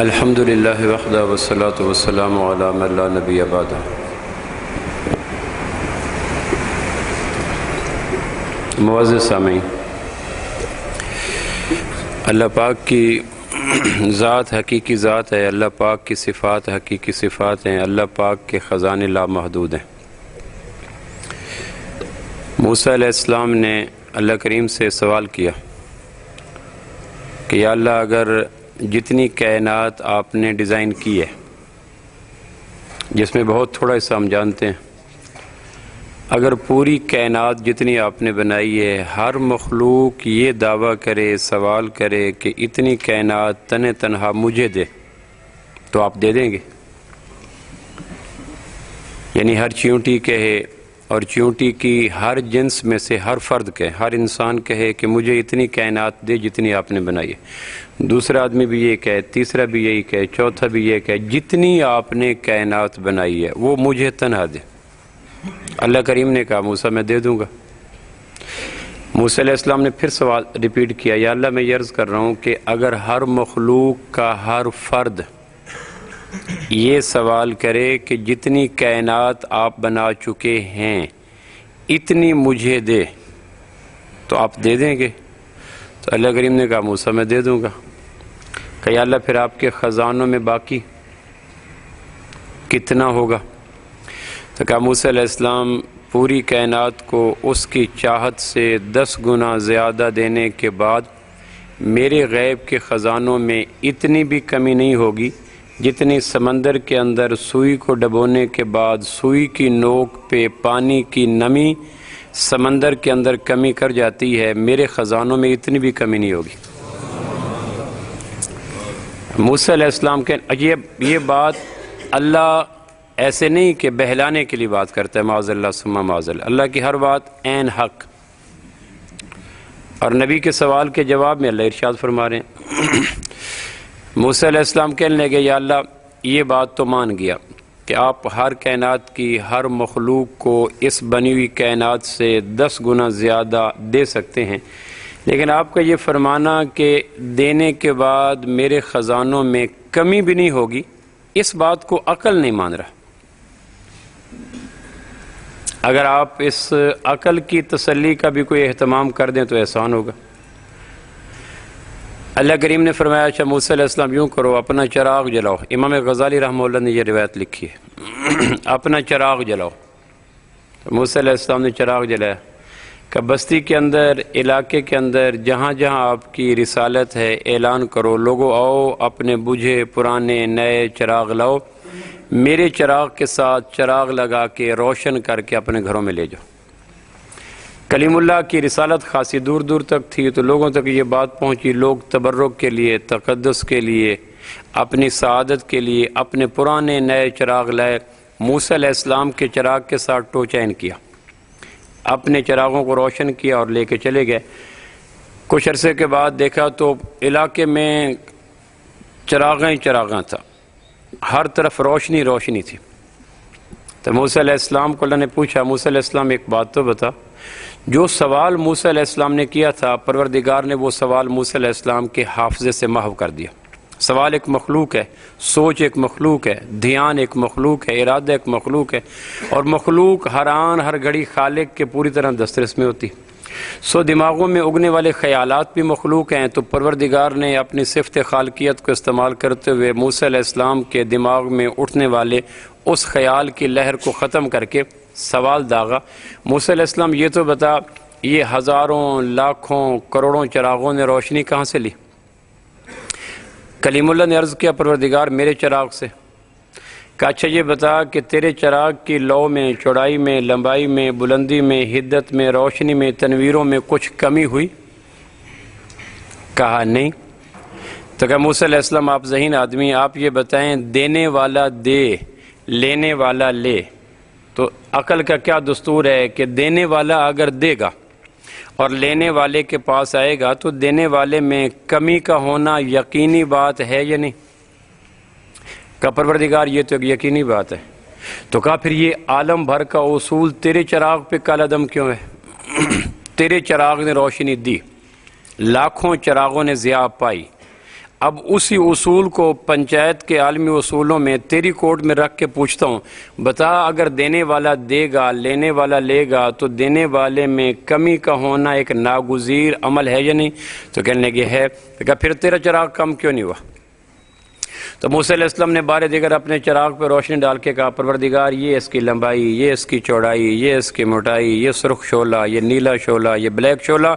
الحمد للہ وحدہ والصلاة والسلام علی من لا نبی بعدہ۔ معزز سامعین، اللہ پاک کی ذات حقیقی ذات ہے، اللہ پاک کی صفات حقیقی صفات ہیں، اللہ پاک کے خزانے لامحدود ہیں۔ موسیٰ علیہ السلام نے اللہ کریم سے سوال کیا کہ یا اللہ، اگر جتنی کائنات آپ نے ڈیزائن کی ہے، جس میں بہت تھوڑا حصہ ہم جانتے ہیں، اگر پوری کائنات جتنی آپ نے بنائی ہے، ہر مخلوق یہ دعویٰ کرے، سوال کرے کہ اتنی کائنات تنہا مجھے دے، تو آپ دے دیں گے؟ یعنی ہر چیونٹی کہے، اور چیونٹی کی ہر جنس میں سے ہر فرد کہے، ہر انسان کہے کہ مجھے اتنی کائنات دے جتنی آپ نے بنائی ہے، دوسرا آدمی بھی یہ کہے، تیسرا بھی یہی کہے، چوتھا بھی یہ کہے، جتنی آپ نے کائنات بنائی ہے وہ مجھے تنہا دے۔ اللہ کریم نے کہا موسیٰ میں دے دوں گا۔ موسیٰ علیہ السلام نے پھر سوال ریپیٹ کیا، یا اللہ میں یہ عرض کر رہا ہوں کہ اگر ہر مخلوق کا ہر فرد یہ سوال کرے کہ جتنی کائنات آپ بنا چکے ہیں اتنی مجھے دے، تو آپ دے دیں گے؟ تو اللہ کریم نے کہا موسیٰ میں دے دوں گا۔ کہ یا اللہ پھر آپ کے خزانوں میں باقی کتنا ہوگا؟ تو کہا موسیٰ علیہ السلام پوری کائنات کو اس کی چاہت سے 10 گنا زیادہ دینے کے بعد میرے غیب کے خزانوں میں اتنی بھی کمی نہیں ہوگی جتنی سمندر کے اندر سوئی کو ڈبونے کے بعد سوئی کی نوک پہ پانی کی نمی سمندر کے اندر کمی کر جاتی ہے، میرے خزانوں میں اتنی بھی کمی نہیں ہوگی۔ موسیٰ علیہ السلام کے یہ بات اللہ ایسے نہیں کہ بہلانے کے لیے بات کرتا ہے، معاذ اللہ ثم معاذ اللہ، اللہ کی ہر بات عین حق۔ اور نبی کے سوال کے جواب میں اللہ ارشاد فرما رہے ہیں، موسیٰ علیہ السلام کہنے لگے یا اللہ یہ بات تو مان گیا کہ آپ ہر کائنات کی ہر مخلوق کو اس بنی ہوئی کائنات سے 10 گنا زیادہ دے سکتے ہیں، لیکن آپ کا یہ فرمانا کہ دینے کے بعد میرے خزانوں میں کمی بھی نہیں ہوگی، اس بات کو عقل نہیں مان رہا۔ اگر آپ اس عقل کی تسلی کا بھی کوئی اہتمام کر دیں تو احسان ہوگا۔ اللہ کریم نے فرمایا اچھا موسیٰ علیہ السلام یوں کرو، اپنا چراغ جلاؤ۔ امام غزالی رحمہ اللہ نے یہ روایت لکھی ہے، اپنا چراغ جلاؤ۔ تو موسیٰ علیہ السلام نے چراغ جلایا کہ بستی کے اندر، علاقے کے اندر جہاں جہاں آپ کی رسالت ہے اعلان کرو، لوگو آؤ اپنے بجھے پرانے نئے چراغ لاؤ، میرے چراغ کے ساتھ چراغ لگا کے روشن کر کے اپنے گھروں میں لے جاؤ۔ کلیم اللہ کی رسالت خاصی دور دور تک تھی، تو لوگوں تک یہ بات پہنچی، لوگ تبرک کے لیے، تقدس کے لیے، اپنی سعادت کے لیے اپنے پرانے نئے چراغ لائے۔ موسیٰ علیہ السلام کے چراغ کے ساتھ ٹوچین کیا، اپنے چراغوں کو روشن کیا اور لے کے چلے گئے۔ کچھ عرصے کے بعد دیکھا تو علاقے میں چراغاں چراغاں تھا، ہر طرف روشنی روشنی تھی۔ تو موسیٰ علیہ السلام کو اللہ نے پوچھا موسیٰ علیہ السلام ایک بات تو بتا، جو سوال موسیٰ علیہ السلام نے کیا تھا پروردگار نے وہ سوال موسیٰ علیہ السلام کے حافظے سے محو کر دیا۔ سوال ایک مخلوق ہے، سوچ ایک مخلوق ہے، دھیان ایک مخلوق ہے، ارادہ ایک مخلوق ہے، اور مخلوق ہر آن ہر گھڑی خالق کے پوری طرح دسترس میں ہوتی۔ دماغوں میں اگنے والے خیالات بھی مخلوق ہیں، تو پروردگار نے اپنی صفت خالقیت کو استعمال کرتے ہوئے موسیٰ علیہ السلام کے دماغ میں اٹھنے والے اس خیال کی لہر کو ختم کر کے سوال داغا، موسیٰ علیہ السلام یہ تو بتا، یہ ہزاروں لاکھوں کروڑوں چراغوں نے روشنی کہاں سے لی؟ کلیم اللہ نے عرض کیا پروردگار میرے چراغ سے۔ کہا اچھا یہ بتا کہ تیرے چراغ کی لو میں، چوڑائی میں، لمبائی میں، بلندی میں، حدت میں، روشنی میں، تنویروں میں کچھ کمی ہوئی؟ کہا نہیں۔ تو کہا موسیٰ علیہ السلام آپ ذہین آدمی، آپ یہ بتائیں دینے والا دے، لینے والا لے، تو عقل کا کیا دستور ہے کہ دینے والا اگر دے گا اور لینے والے کے پاس آئے گا تو دینے والے میں کمی کا ہونا یقینی بات ہے یا نہیں؟ کہا پروردگار یہ تو ایک یقینی بات ہے۔ تو کہا پھر یہ عالم بھر کا اصول تیرے چراغ پہ کالا دم کیوں ہے؟ تیرے چراغ نے روشنی دی، لاکھوں چراغوں نے ضیاء پائی، اب اسی اصول کو پنچایت کے عالمی اصولوں میں تیری کورٹ میں رکھ کے پوچھتا ہوں، بتا اگر دینے والا دے گا لینے والا لے گا تو دینے والے میں کمی کا ہونا ایک ناگزیر عمل ہے یا نہیں؟ تو کہنے لگے ہے۔ تو کہا پھر تیرا چراغ کم کیوں نہیں ہوا؟ تو موسیٰ علیہ السلام نے بارے دیگر اپنے چراغ پہ روشنی ڈال کے کہا پروردگار یہ اس کی لمبائی، یہ اس کی چوڑائی، یہ اس کی موٹائی، یہ سرخ شعلہ، یہ نیلا شعلہ، یہ بلیک شعلہ،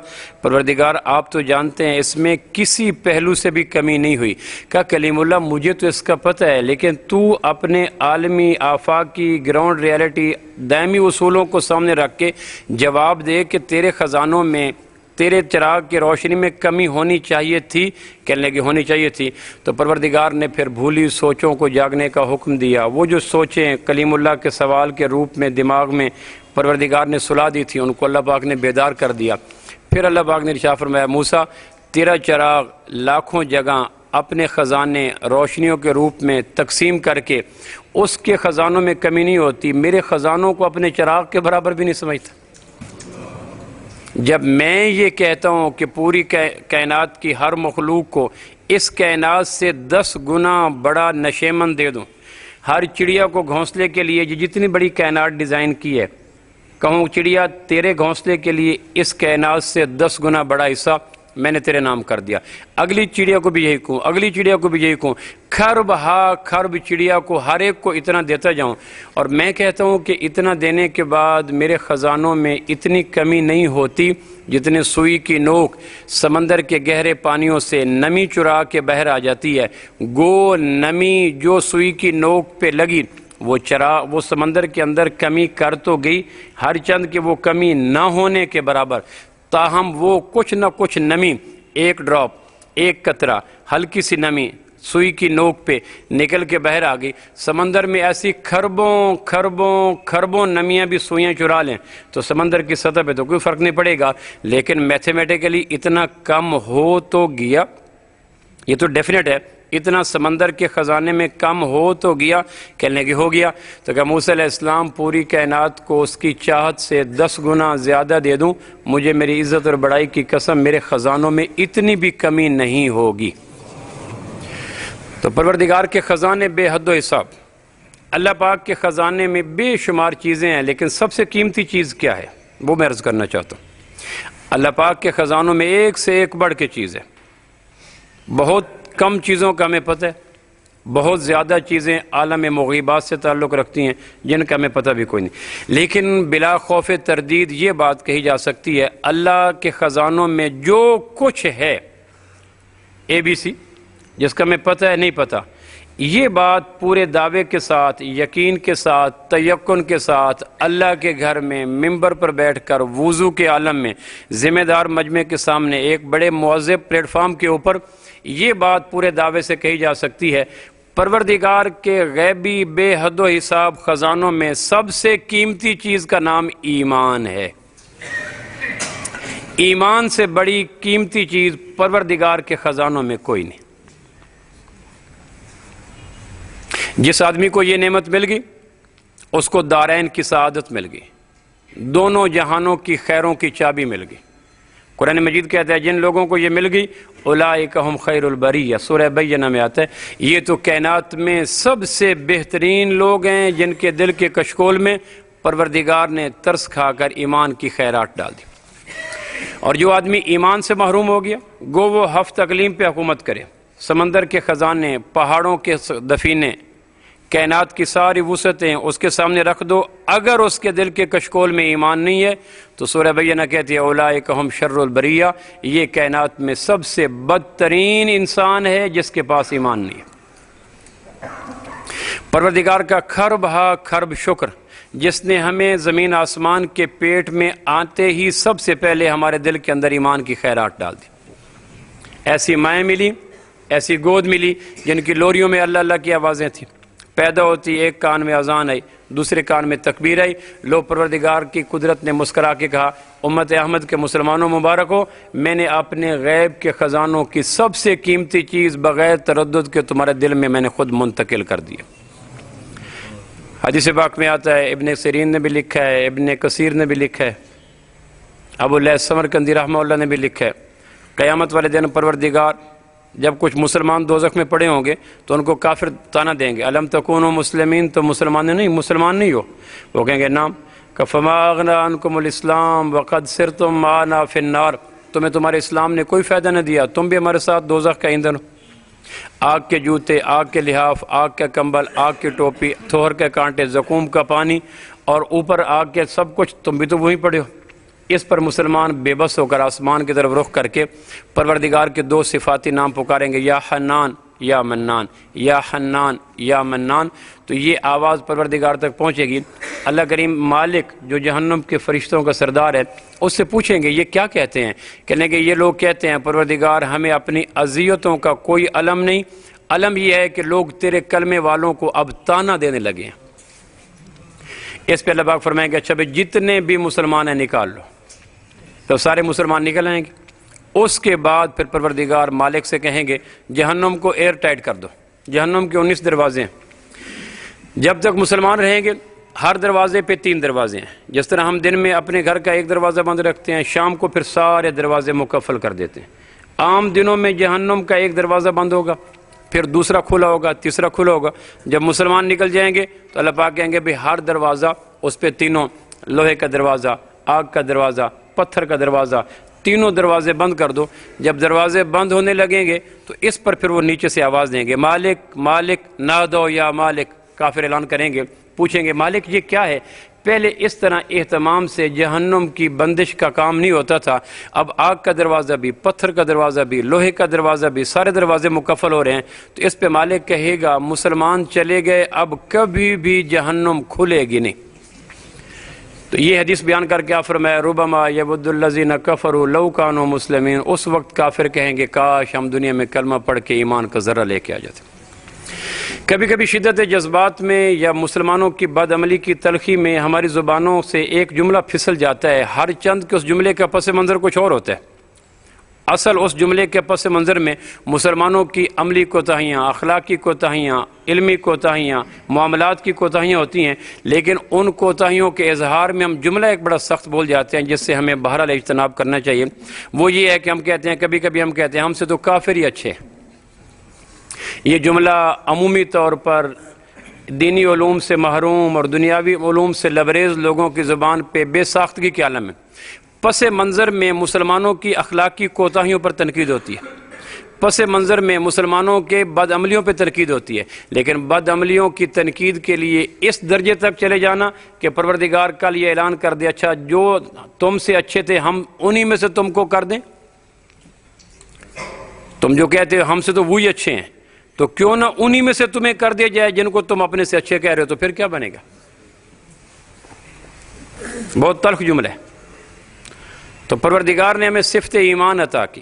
پروردگار آپ تو جانتے ہیں اس میں کسی پہلو سے بھی کمی نہیں ہوئی۔ کہا کلیم اللہ مجھے تو اس کا پتہ ہے، لیکن تو اپنے عالمی آفاقی گراؤنڈ ریالٹی دائمی اصولوں کو سامنے رکھ کے جواب دے کہ تیرے خزانوں میں تیرے چراغ کی روشنی میں کمی ہونی چاہیے تھی، کہنے لگے ہونی چاہیے تھی۔ تو پروردگار نے پھر بھولی سوچوں کو جاگنے کا حکم دیا۔ وہ جو سوچیں کلیم اللہ کے سوال کے روپ میں دماغ میں پروردگار نے سلا دی تھی، ان کو اللہ پاک نے بیدار کر دیا۔ پھر اللہ پاک نے ارشاد فرمایا موسیٰ تیرا چراغ لاکھوں جگہ اپنے خزانے روشنیوں کے روپ میں تقسیم کر کے اس کے خزانوں میں کمی نہیں ہوتی، میرے خزانوں کو اپنے چراغ کے برابر بھی نہیں سمجھتا۔ جب میں یہ کہتا ہوں کہ پوری کائنات کی ہر مخلوق کو اس کائنات سے 10 گنا بڑا نشیمن دے دوں، ہر چڑیا کو گھونسلے کے لیے جتنی بڑی کائنات ڈیزائن کی ہے، کہوں چڑیا تیرے گھونسلے کے لیے اس کائنات سے 10 گنا بڑا حصہ میں نے تیرے نام کر دیا، اگلی چڑیا کو بھی یہی کہوں، اگلی چڑیا کو بھی یہی کہوں، کھرب ہا کھرب چڑیا کو ہر ایک کو اتنا دیتا جاؤں، اور میں کہتا ہوں کہ اتنا دینے کے بعد میرے خزانوں میں اتنی کمی نہیں ہوتی جتنے سوئی کی نوک سمندر کے گہرے پانیوں سے نمی چرا کے باہر آ جاتی ہے، گو نمی جو سوئی کی نوک پہ لگی وہ سمندر کے اندر کمی کر تو گئی، ہر چند کہ وہ کمی نہ ہونے کے برابر، تاہم وہ کچھ نہ کچھ نمی، ایک ڈراپ، ایک قطرہ، ہلکی سی نمی سوئی کی نوک پہ نکل کے باہر آ گئی۔ سمندر میں ایسی کھربوں کھربوں کھربوں نمیاں بھی سوئیاں چرا لیں تو سمندر کی سطح پہ تو کوئی فرق نہیں پڑے گا، لیکن میتھمیٹیکلی اتنا کم ہو تو گیا، یہ تو ڈیفینٹ ہے، اتنا سمندر کے خزانے میں کم ہو تو گیا، کہنے کی ہو گیا۔ تو کہ موسیٰ علیہ السلام پوری کائنات کو اس کی چاہت سے 10 گنا زیادہ دے دوں، مجھے میری عزت اور بڑائی کی قسم میرے خزانوں میں اتنی بھی کمی نہیں ہوگی۔ تو پروردگار کے خزانے بے حد و حساب، اللہ پاک کے خزانے میں بے شمار چیزیں ہیں، لیکن سب سے قیمتی چیز کیا ہے وہ میں عرض کرنا چاہتا ہوں۔ اللہ پاک کے خزانوں میں ایک سے ایک بڑھ کے چیز ہے، بہت کم چیزوں کا ہمیں پتہ ہے، بہت زیادہ چیزیں عالم مغیبات سے تعلق رکھتی ہیں جن کا ہمیں پتہ بھی کوئی نہیں، لیکن بلا خوف تردید یہ بات کہی جا سکتی ہے اللہ کے خزانوں میں جو کچھ ہے ABC جس کا ہمیں پتہ ہے نہیں پتہ، یہ بات پورے دعوے کے ساتھ، یقین کے ساتھ، تیقن کے ساتھ اللہ کے گھر میں ممبر پر بیٹھ کر وضو کے عالم میں ذمہ دار مجمع کے سامنے ایک بڑے معذب پلیٹ فارم کے اوپر یہ بات پورے دعوے سے کہی جا سکتی ہے پروردگار کے غیبی بے حد و حساب خزانوں میں سب سے قیمتی چیز کا نام ایمان ہے۔ ایمان سے بڑی قیمتی چیز پروردگار کے خزانوں میں کوئی نہیں۔ جس آدمی کو یہ نعمت مل گئی اس کو دارین کی سعادت مل گئی، دونوں جہانوں کی خیروں کی چابی مل گئی۔ قرآن مجید کہتا ہے جن لوگوں کو یہ مل گئی اولئک ہم خیر البریہ، سورہ بینہ میں آتا ہے یہ تو کائنات میں سب سے بہترین لوگ ہیں جن کے دل کے کشکول میں پروردگار نے ترس کھا کر ایمان کی خیرات ڈال دی۔ اور جو آدمی ایمان سے محروم ہو گیا گو وہ ہفت اقلیم پہ حکومت کرے، سمندر کے خزانے، پہاڑوں کے دفینے، کائنات کی ساری وسعتیں اس کے سامنے رکھ دو، اگر اس کے دل کے کشکول میں ایمان نہیں ہے تو سورہ بینہ کہتی ہے اولئک ہم شر البریہ، یہ کائنات میں سب سے بدترین انسان ہے جس کے پاس ایمان نہیں ہے۔ پروردگار کا کھرب ہا کھرب شکر، جس نے ہمیں زمین آسمان کے پیٹ میں آتے ہی سب سے پہلے ہمارے دل کے اندر ایمان کی خیرات ڈال دی۔ ایسی مائیں ملی، ایسی گود ملی جن کی لوریوں میں اللہ اللہ کی آوازیں تھیں، پیدا ہوتی ایک کان میں اذان آئی، دوسرے کان میں تکبیر آئی، لو پروردگار کی قدرت نے مسکرا کے کہا امت احمد کے مسلمانوں مبارک ہو، میں نے اپنے غیب کے خزانوں کی سب سے قیمتی چیز بغیر تردد کے تمہارے دل میں نے خود منتقل کر دیا۔ حدیث پاک میں آتا ہے، ابن سیرین نے بھی لکھا ہے، ابن کثیر نے بھی لکھا ہے، ابو اللیث سمرقندی رحمہ اللہ نے بھی لکھا ہے، قیامت والے دن پروردگار جب کچھ مسلمان دوزخ میں پڑے ہوں گے تو ان کو کافر تانا دیں گے، الم تکونوا مسلمین، تو مسلمان نہیں ہو؟ وہ کہیں گے نام فما اغنی عنکم الاسلام وقد سرتم معنا فی النار، تمہیں تمہارے اسلام نے کوئی فائدہ نہ دیا، تم بھی ہمارے ساتھ دوزخ کا ایندھن ہو۔ آگ کے جوتے، آگ کے لحاف، آگ کا کمبل، آگ کی ٹوپی، تھوہر کے کانٹے، زقوم کا پانی اور اوپر آگ کے سب کچھ، تم بھی تو وہیں پڑے ہو۔ اس پر مسلمان بے بس ہو کر آسمان کی طرف رخ کر کے پروردگار کے دو صفاتی نام پکاریں گے، یا حنان یا منان، یا حنان یا منان۔ تو یہ آواز پروردگار تک پہنچے گی۔ اللہ کریم مالک جو جہنم کے فرشتوں کا سردار ہے اس سے پوچھیں گے یہ کیا کہتے ہیں؟ کہنے کہ یہ لوگ کہتے ہیں پروردگار ہمیں اپنی اذیتوں کا کوئی علم نہیں، علم یہ ہے کہ لوگ تیرے کلمے والوں کو اب تانا دینے لگے ہیں۔ اس پہ اللہ پاک فرمائیں گے اچھا بھائی جتنے بھی مسلمان ہیں نکال لو، تو سارے مسلمان نکل آئیں گے۔ اس کے بعد پھر پروردگار مالک سے کہیں گے جہنم کو ایئر ٹائٹ کر دو، جہنم کے 19 دروازے ہیں، جب تک مسلمان رہیں گے ہر دروازے پہ 3 دروازے ہیں۔ جس طرح ہم دن میں اپنے گھر کا ایک دروازہ بند رکھتے ہیں، شام کو پھر سارے دروازے مکفل کر دیتے ہیں۔ عام دنوں میں جہنم کا ایک دروازہ بند ہوگا، پھر دوسرا کھلا ہوگا، تیسرا کھلا ہوگا۔ جب مسلمان نکل جائیں گے تو اللہ پاک کہیں گے بھئی ہر دروازہ اس پہ تینوں، لوہے کا دروازہ، آگ کا دروازہ، پتھر کا دروازہ، تینوں دروازے بند کر دو۔ جب دروازے بند ہونے لگیں گے تو اس پر پھر وہ نیچے سے آواز دیں گے مالک مالک نادو یا مالک، کافر اعلان کریں گے، پوچھیں گے مالک یہ کیا ہے؟ پہلے اس طرح اہتمام سے جہنم کی بندش کا کام نہیں ہوتا تھا، اب آگ کا دروازہ بھی، پتھر کا دروازہ بھی، لوہے کا دروازہ بھی، سارے دروازے مکفل ہو رہے ہیں۔ تو اس پہ مالک کہے گا مسلمان چلے گئے اب کبھی بھی جہنم کھلے گی نہیں۔ تو یہ حدیث بیان کر کے آپ فرمایا ربما یود الذین کفروا لو کانوا مسلمین، اس وقت کافر کہیں گے کاش ہم دنیا میں کلمہ پڑھ کے ایمان کا ذرہ لے کے آ جاتے۔ کبھی کبھی شدت جذبات میں یا مسلمانوں کی بد عملی کی تلخی میں ہماری زبانوں سے ایک جملہ پھسل جاتا ہے، ہر چند کے اس جملے کا پس منظر کچھ اور ہوتا ہے۔ اصل اس جملے کے پس منظر میں مسلمانوں کی عملی کوتاہیاں، اخلاقی کوتاہیاں، علمی کوتاہیاں، معاملات کی کوتاہیاں ہوتی ہیں، لیکن ان کوتاہیوں کے اظہار میں ہم جملہ ایک بڑا سخت بول جاتے ہیں جس سے ہمیں بہرحال اجتناب کرنا چاہیے۔ وہ یہ ہے کہ ہم کہتے ہیں کبھی کبھی ہم کہتے ہیں ہم سے تو کافر ہی اچھے ہیں۔ یہ جملہ عمومی طور پر دینی علوم سے محروم اور دنیاوی علوم سے لبریز لوگوں کی زبان پہ بے ساختگی کے عالم ہے۔ پس منظر میں مسلمانوں کی اخلاقی کوتاہیوں پر تنقید ہوتی ہے، پس منظر میں مسلمانوں کے بد عملیوں پہ تنقید ہوتی ہے، لیکن بد عملیوں کی تنقید کے لیے اس درجے تک چلے جانا کہ پروردگار کل یہ اعلان کر دے اچھا جو تم سے اچھے تھے ہم انہی میں سے تم کو کر دیں، تم جو کہتے ہو ہم سے تو وہی اچھے ہیں، تو کیوں نہ انہی میں سے تمہیں کر دیا جائے جن کو تم اپنے سے اچھے کہہ رہے ہو، تو پھر کیا بنے گا؟ بہت تلخ جملہ ہے۔ تو پروردگار نے ہمیں صفت ایمان عطا کی۔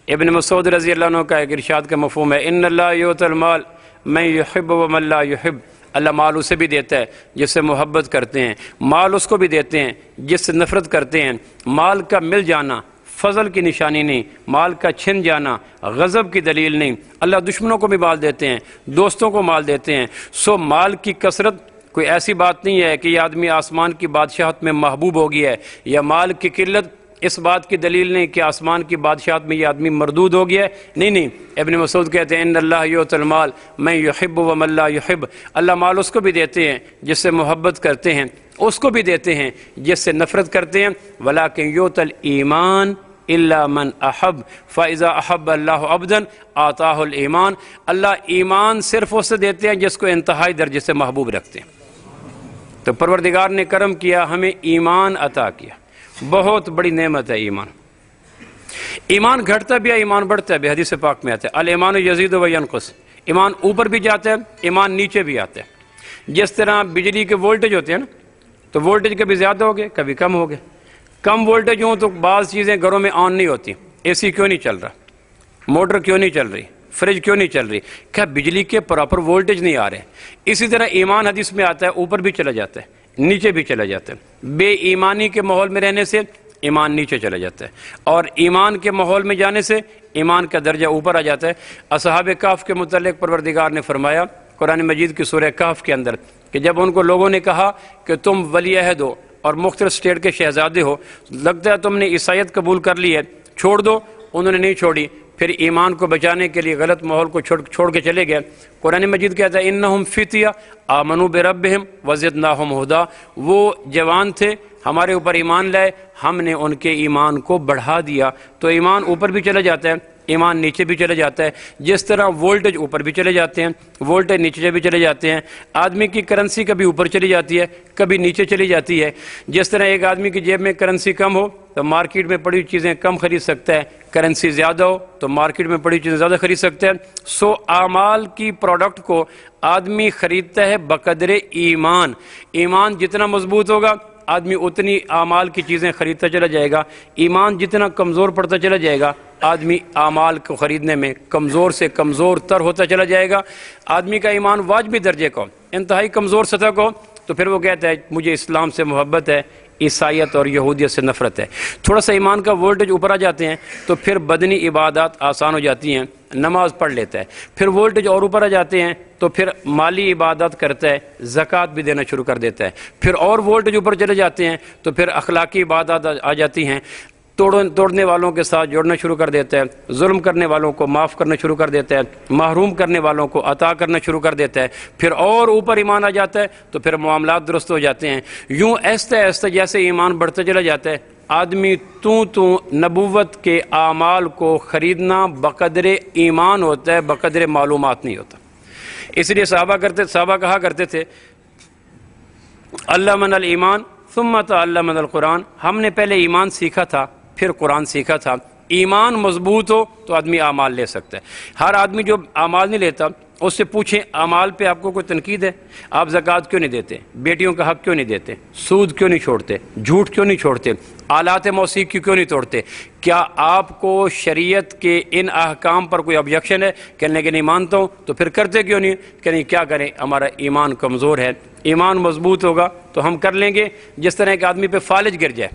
ابن مسعود رضی اللہ عنہ کا ایک ارشاد کا مفہوم ہے ان اللہ یؤتی المال من یحب ومن لا یحب، اللہ مال اسے بھی دیتا ہے جس سے محبت کرتے ہیں، مال اس کو بھی دیتے ہیں جس سے نفرت کرتے ہیں۔ مال کا مل جانا فضل کی نشانی نہیں، مال کا چھن جانا غضب کی دلیل نہیں۔ اللہ دشمنوں کو بھی مال دیتے ہیں، دوستوں کو مال دیتے ہیں۔ سو مال کی کثرت کوئی ایسی بات نہیں ہے کہ یہ آدمی آسمان کی بادشاہت میں محبوب ہو گیا ہے، یا مال کی قلت اس بات کی دلیل نہیں کہ آسمان کی بادشاہت میں یہ آدمی مردود ہو گیا ہے۔ نہیں، ابن مسعود کہتے ہیں ان اللہ یؤتی المال من یحب ومن لا یحب، اللہ مال اس کو بھی دیتے ہیں جس سے محبت کرتے ہیں، اس کو بھی دیتے ہیں جس سے نفرت کرتے ہیں۔ ولکن یؤتی الایمان الا من احب فاذا احب اللہ عبدا آتاہ الایمان، اللہ ایمان صرف اسے دیتے ہیں جس کو انتہائی درجے سے محبوب رکھتے ہیں۔ تو پروردگار نے کرم کیا، ہمیں ایمان عطا کیا، بہت بڑی نعمت ہے ایمان۔ ایمان گھٹتا بھی ہے، ایمان بڑھتا ہے بھی، حدیث پاک میں آتا ہے الایمان یزید و ینقص، ایمان اوپر بھی جاتا ہے، ایمان نیچے بھی آتا ہے۔ جس طرح بجلی کے وولٹیج ہوتے ہیں نا، تو وولٹیج کبھی زیادہ ہو گئے کبھی کم ہو گئے، کم وولٹیج ہوں تو بعض چیزیں گھروں میں آن نہیں ہوتی، اے سی کیوں نہیں چل رہا، موٹر کیوں نہیں چل رہی، فریج کیوں نہیں چل رہی، کیا بجلی کے پراپر وولٹیج نہیں آ رہے۔ اسی طرح ایمان حدیث میں آتا ہے اوپر بھی چلا جاتا ہے نیچے بھی چلا جاتا ہے۔ بے ایمانی کے ماحول میں رہنے سے ایمان نیچے چلا جاتا ہے، اور ایمان کے ماحول میں جانے سے ایمان کا درجہ اوپر آ جاتا ہے۔ اصحاب کہف کے متعلق پروردگار نے فرمایا قرآن مجید کی سورہ کہف کے اندر کہ جب ان کو لوگوں نے کہا کہ تم ولی عہد ہو اور مختلف اسٹیٹ کے شہزادے ہو، لگتا ہے تم نے عیسائیت قبول کر لی ہے، چھوڑ دو، انہوں نے نہیں چھوڑی۔ پھر ایمان کو بچانے کے لیے غلط ماحول کو چھوڑ کے چلے گئے۔ قرآن مجید کہتا ہے انہم فتیہ آمنوا بربہم وزدناہم ہدی، وہ جوان تھے، ہمارے اوپر ایمان لائے، ہم نے ان کے ایمان کو بڑھا دیا۔ تو ایمان اوپر بھی چلا جاتا ہے، ایمان نیچے بھی چلا جاتا ہے، جس طرح وولٹیج اوپر بھی چلے جاتے ہیں، وولٹیج نیچے بھی چلے جاتے ہیں۔ آدمی کی کرنسی کبھی اوپر چلی جاتی ہے، کبھی نیچے چلی جاتی ہے۔ جس طرح ایک آدمی کی جیب میں کرنسی کم ہو تو مارکیٹ میں پڑی چیزیں کم خرید سکتا ہے، کرنسی زیادہ ہو تو مارکیٹ میں پڑی چیزیں زیادہ خرید سکتا ہے۔ سو اعمال کی پروڈکٹ کو آدمی خریدتا ہے بقدر ایمان۔ ایمان جتنا مضبوط ہوگا آدمی اتنی اعمال کی چیزیں خریدتا چلا جائے گا، ایمان جتنا کمزور پڑتا چلا جائے گا آدمی اعمال کو خریدنے میں کمزور سے کمزور تر ہوتا چلا جائے گا۔ آدمی کا ایمان واجبی درجے کو، انتہائی کمزور سطح کو، تو پھر وہ کہتا ہے مجھے اسلام سے محبت ہے، عیسائیت اور یہودیت سے نفرت ہے۔ تھوڑا سا ایمان کا وولٹیج اوپر آ جاتے ہیں تو پھر بدنی عبادات آسان ہو جاتی ہیں، نماز پڑھ لیتا ہے۔ پھر وولٹیج اور اوپر آ جاتے ہیں تو پھر مالی عبادات کرتا ہے، زکوٰۃ بھی دینا شروع کر دیتا ہے۔ پھر اور وولٹیج اوپر چلے جاتے ہیں تو پھر اخلاقی عبادات آ جاتی ہیں، توڑنے والوں کے ساتھ جوڑنا شروع کر دیتا ہے، ظلم کرنے والوں کو معاف کرنا شروع کر دیتا ہے، محروم کرنے والوں کو عطا کرنا شروع کر دیتا ہے۔ پھر اور اوپر ایمان آ جاتا ہے تو پھر معاملات درست ہو جاتے ہیں۔ یوں ایستے ایستے جیسے ایمان بڑھتا چلا جاتا ہے آدمی تو نبوت کے اعمال کو خریدنا بقدر ایمان ہوتا ہے، بقدر معلومات نہیں ہوتا۔ اس لیے صحابہ کہا کرتے تھے علمنا الایمان ثم تعلمنا القرآن، ہم نے پہلے ایمان سیکھا تھا پھر قرآن سیکھا تھا۔ ایمان مضبوط ہو تو آدمی اعمال لے سکتا ہے۔ ہر آدمی جو اعمال نہیں لیتا اس سے پوچھیں اعمال پہ آپ کو کوئی تنقید ہے؟ آپ زکوٰۃ کیوں نہیں دیتے؟ بیٹیوں کا حق کیوں نہیں دیتے؟ سود کیوں نہیں چھوڑتے؟ جھوٹ کیوں نہیں چھوڑتے؟ آلات موسیقی کیوں نہیں توڑتے؟ کیا آپ کو شریعت کے ان احکام پر کوئی آبجیکشن ہے؟ کہنے کہ نہیں مانتا ہوں، تو پھر کرتے کیوں نہیں؟ کہ نہیں کیا کریں، ہمارا ایمان کمزور ہے۔ ایمان مضبوط ہوگا تو ہم کر لیں گے۔ جس طرح ایک آدمی پہ فالج گر جائے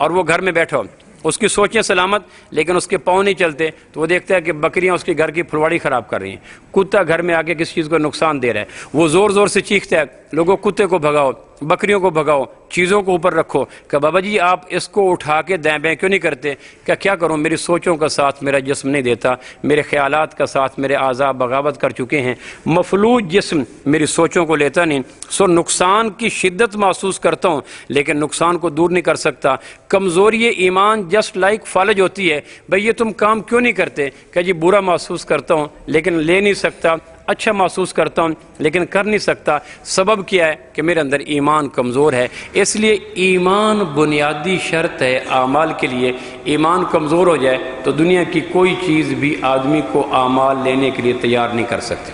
اور وہ گھر میں بیٹھا ہو، اس کی سوچیں سلامت لیکن اس کے پاؤں نہیں چلتے، تو وہ دیکھتا ہے کہ بکریاں اس کے گھر کی پھلواڑی خراب کر رہی ہیں، کتا گھر میں آ کے کسی چیز کو نقصان دے رہا ہے، وہ زور زور سے چیختا ہے لوگوں کتے کو بھگاؤ، بکریوں کو بھگاؤ، چیزوں کو اوپر رکھو۔ کہ بابا جی آپ اس کو اٹھا کے دائیں بائیں کیوں نہیں کرتے؟ کیا کروں، میری سوچوں کا ساتھ میرا جسم نہیں دیتا، میرے خیالات کا ساتھ میرے اعضاء بغاوت کر چکے ہیں، مفلوج جسم میری سوچوں کو لیتا نہیں، سو نقصان کی شدت محسوس کرتا ہوں لیکن نقصان کو دور نہیں کر سکتا۔ کمزوری ایمان جسٹ لائک فالج ہوتی ہے، بھئی یہ تم کام کیوں نہیں کرتے؟ کہ جی برا محسوس کرتا ہوں لیکن لے نہیں سکتا، اچھا محسوس کرتا ہوں لیکن کر نہیں سکتا۔ سبب کیا ہے؟ کہ میرے اندر ایمان کمزور ہے۔ اس لیے ایمان بنیادی شرط ہے اعمال کے لیے۔ ایمان کمزور ہو جائے تو دنیا کی کوئی چیز بھی آدمی کو اعمال لینے کے لیے تیار نہیں کر سکتی۔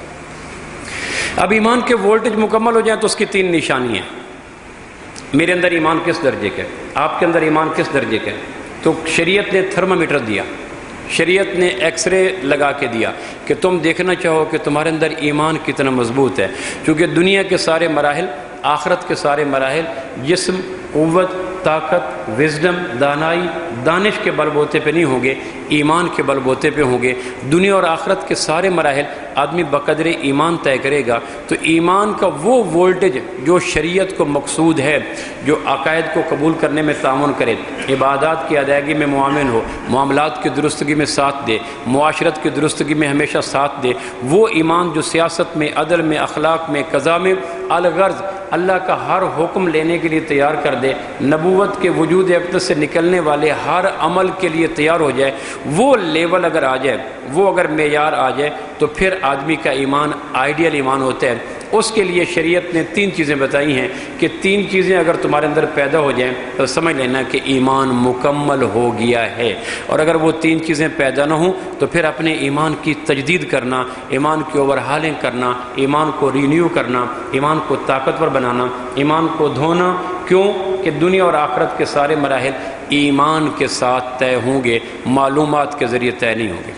اب ایمان کے وولٹیج مکمل ہو جائیں تو اس کی 3 نشانی ہیں۔ میرے اندر ایمان کس درجے کا ہے، آپ کے اندر ایمان کس درجے کا ہے؟ تو شریعت نے تھرمامیٹر دیا، شریعت نے ایکس رے لگا کے دیا کہ تم دیکھنا چاہو کہ تمہارے اندر ایمان کتنا مضبوط ہے۔ کیونکہ دنیا کے سارے مراحل، آخرت کے سارے مراحل جسم، قوت، طاقت، وزڈم، دانائی، دانش کے بل بوتے پہ نہیں ہوں گے، ایمان کے بل بوتے پہ ہوں گے۔ دنیا اور آخرت کے سارے مراحل آدمی بقدر ایمان طے کرے گا۔ تو ایمان کا وہ وولٹیج جو شریعت کو مقصود ہے، جو عقائد کو قبول کرنے میں تعاون کرے، عبادات کی ادائیگی میں معاون ہو، معاملات کی درستگی میں ساتھ دے، معاشرت کی درستگی میں ہمیشہ ساتھ دے، وہ ایمان جو سیاست میں، عدل میں، اخلاق میں، قضا میں الغرض اللہ کا ہر حکم لینے کے لیے تیار کر دے، نبوت کے وجود اقدس سے نکلنے والے ہر عمل کے لیے تیار ہو جائے، وہ لیول اگر آ جائے، وہ اگر معیار آ جائے تو پھر آدمی کا ایمان آئیڈیل ایمان ہوتا ہے۔ اس کے لیے شریعت نے 3 چیزیں بتائی ہیں کہ 3 چیزیں اگر تمہارے اندر پیدا ہو جائیں تو سمجھ لینا کہ ایمان مکمل ہو گیا ہے۔ اور اگر وہ 3 چیزیں پیدا نہ ہوں تو پھر اپنے ایمان کی تجدید کرنا، ایمان کی اوور ہالنگ کرنا، ایمان کو رینیو کرنا، ایمان کو طاقتور بنانا، ایمان کو دھونا۔ کیوں؟ کہ دنیا اور آخرت کے سارے مراحل ایمان کے ساتھ طے ہوں گے، معلومات کے ذریعے طے نہیں ہوں گے۔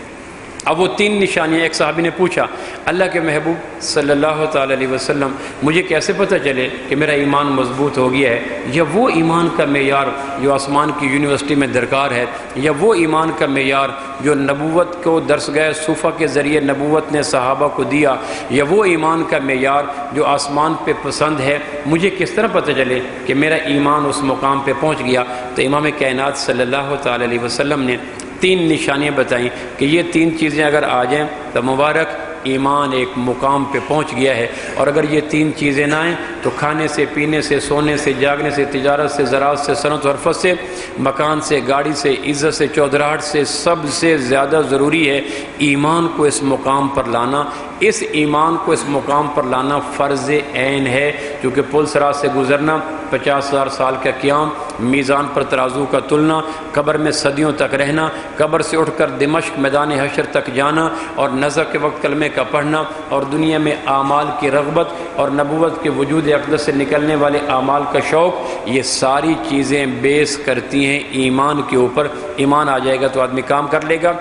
اب وہ 3 نشانیاں، ایک صحابی نے پوچھا اللہ کے محبوب صلی اللہ تعالی علیہ وسلم مجھے کیسے پتہ چلے کہ میرا ایمان مضبوط ہو گیا ہے؟ یا وہ ایمان کا معیار جو آسمان کی یونیورسٹی میں درکار ہے، یا وہ ایمان کا معیار جو نبوت کو درسگاہ صوفہ کے ذریعے نبوت نے صحابہ کو دیا، یا وہ ایمان کا معیار جو آسمان پہ پسند ہے؟ مجھے کس طرح پتہ چلے کہ میرا ایمان اس مقام پہ پہنچ گیا؟ تو امام کائنات صلی اللہ تعالی علیہ وسلم نے تین نشانیاں بتائیں کہ یہ تین چیزیں اگر آ جائیں تو مبارک ایمان ایک مقام پہ پہنچ گیا ہے، اور اگر یہ تین چیزیں نہ آئیں تو کھانے سے، پینے سے، سونے سے، جاگنے سے، تجارت سے، زراعت سے، صنعت و حرفت سے، مکان سے، گاڑی سے، عزت سے، چودراہٹ سے، سب سے زیادہ ضروری ہے ایمان کو اس مقام پر لانا۔ اس ایمان کو اس مقام پر لانا فرض عین ہے، کیونکہ پل صراط سے گزرنا، 50,000 سال کا قیام، میزان پر ترازو کا تلنا، قبر میں صدیوں تک رہنا، قبر سے اٹھ کر دمشق میدان حشر تک جانا، اور نزع کے وقت کلمے کا پڑھنا، اور دنیا میں اعمال کی رغبت اور نبوت کے وجود اقدس سے نکلنے والے اعمال کا شوق، یہ ساری چیزیں بیس کرتی ہیں ایمان کے اوپر۔ ایمان آ جائے گا تو آدمی کام کر لے گا۔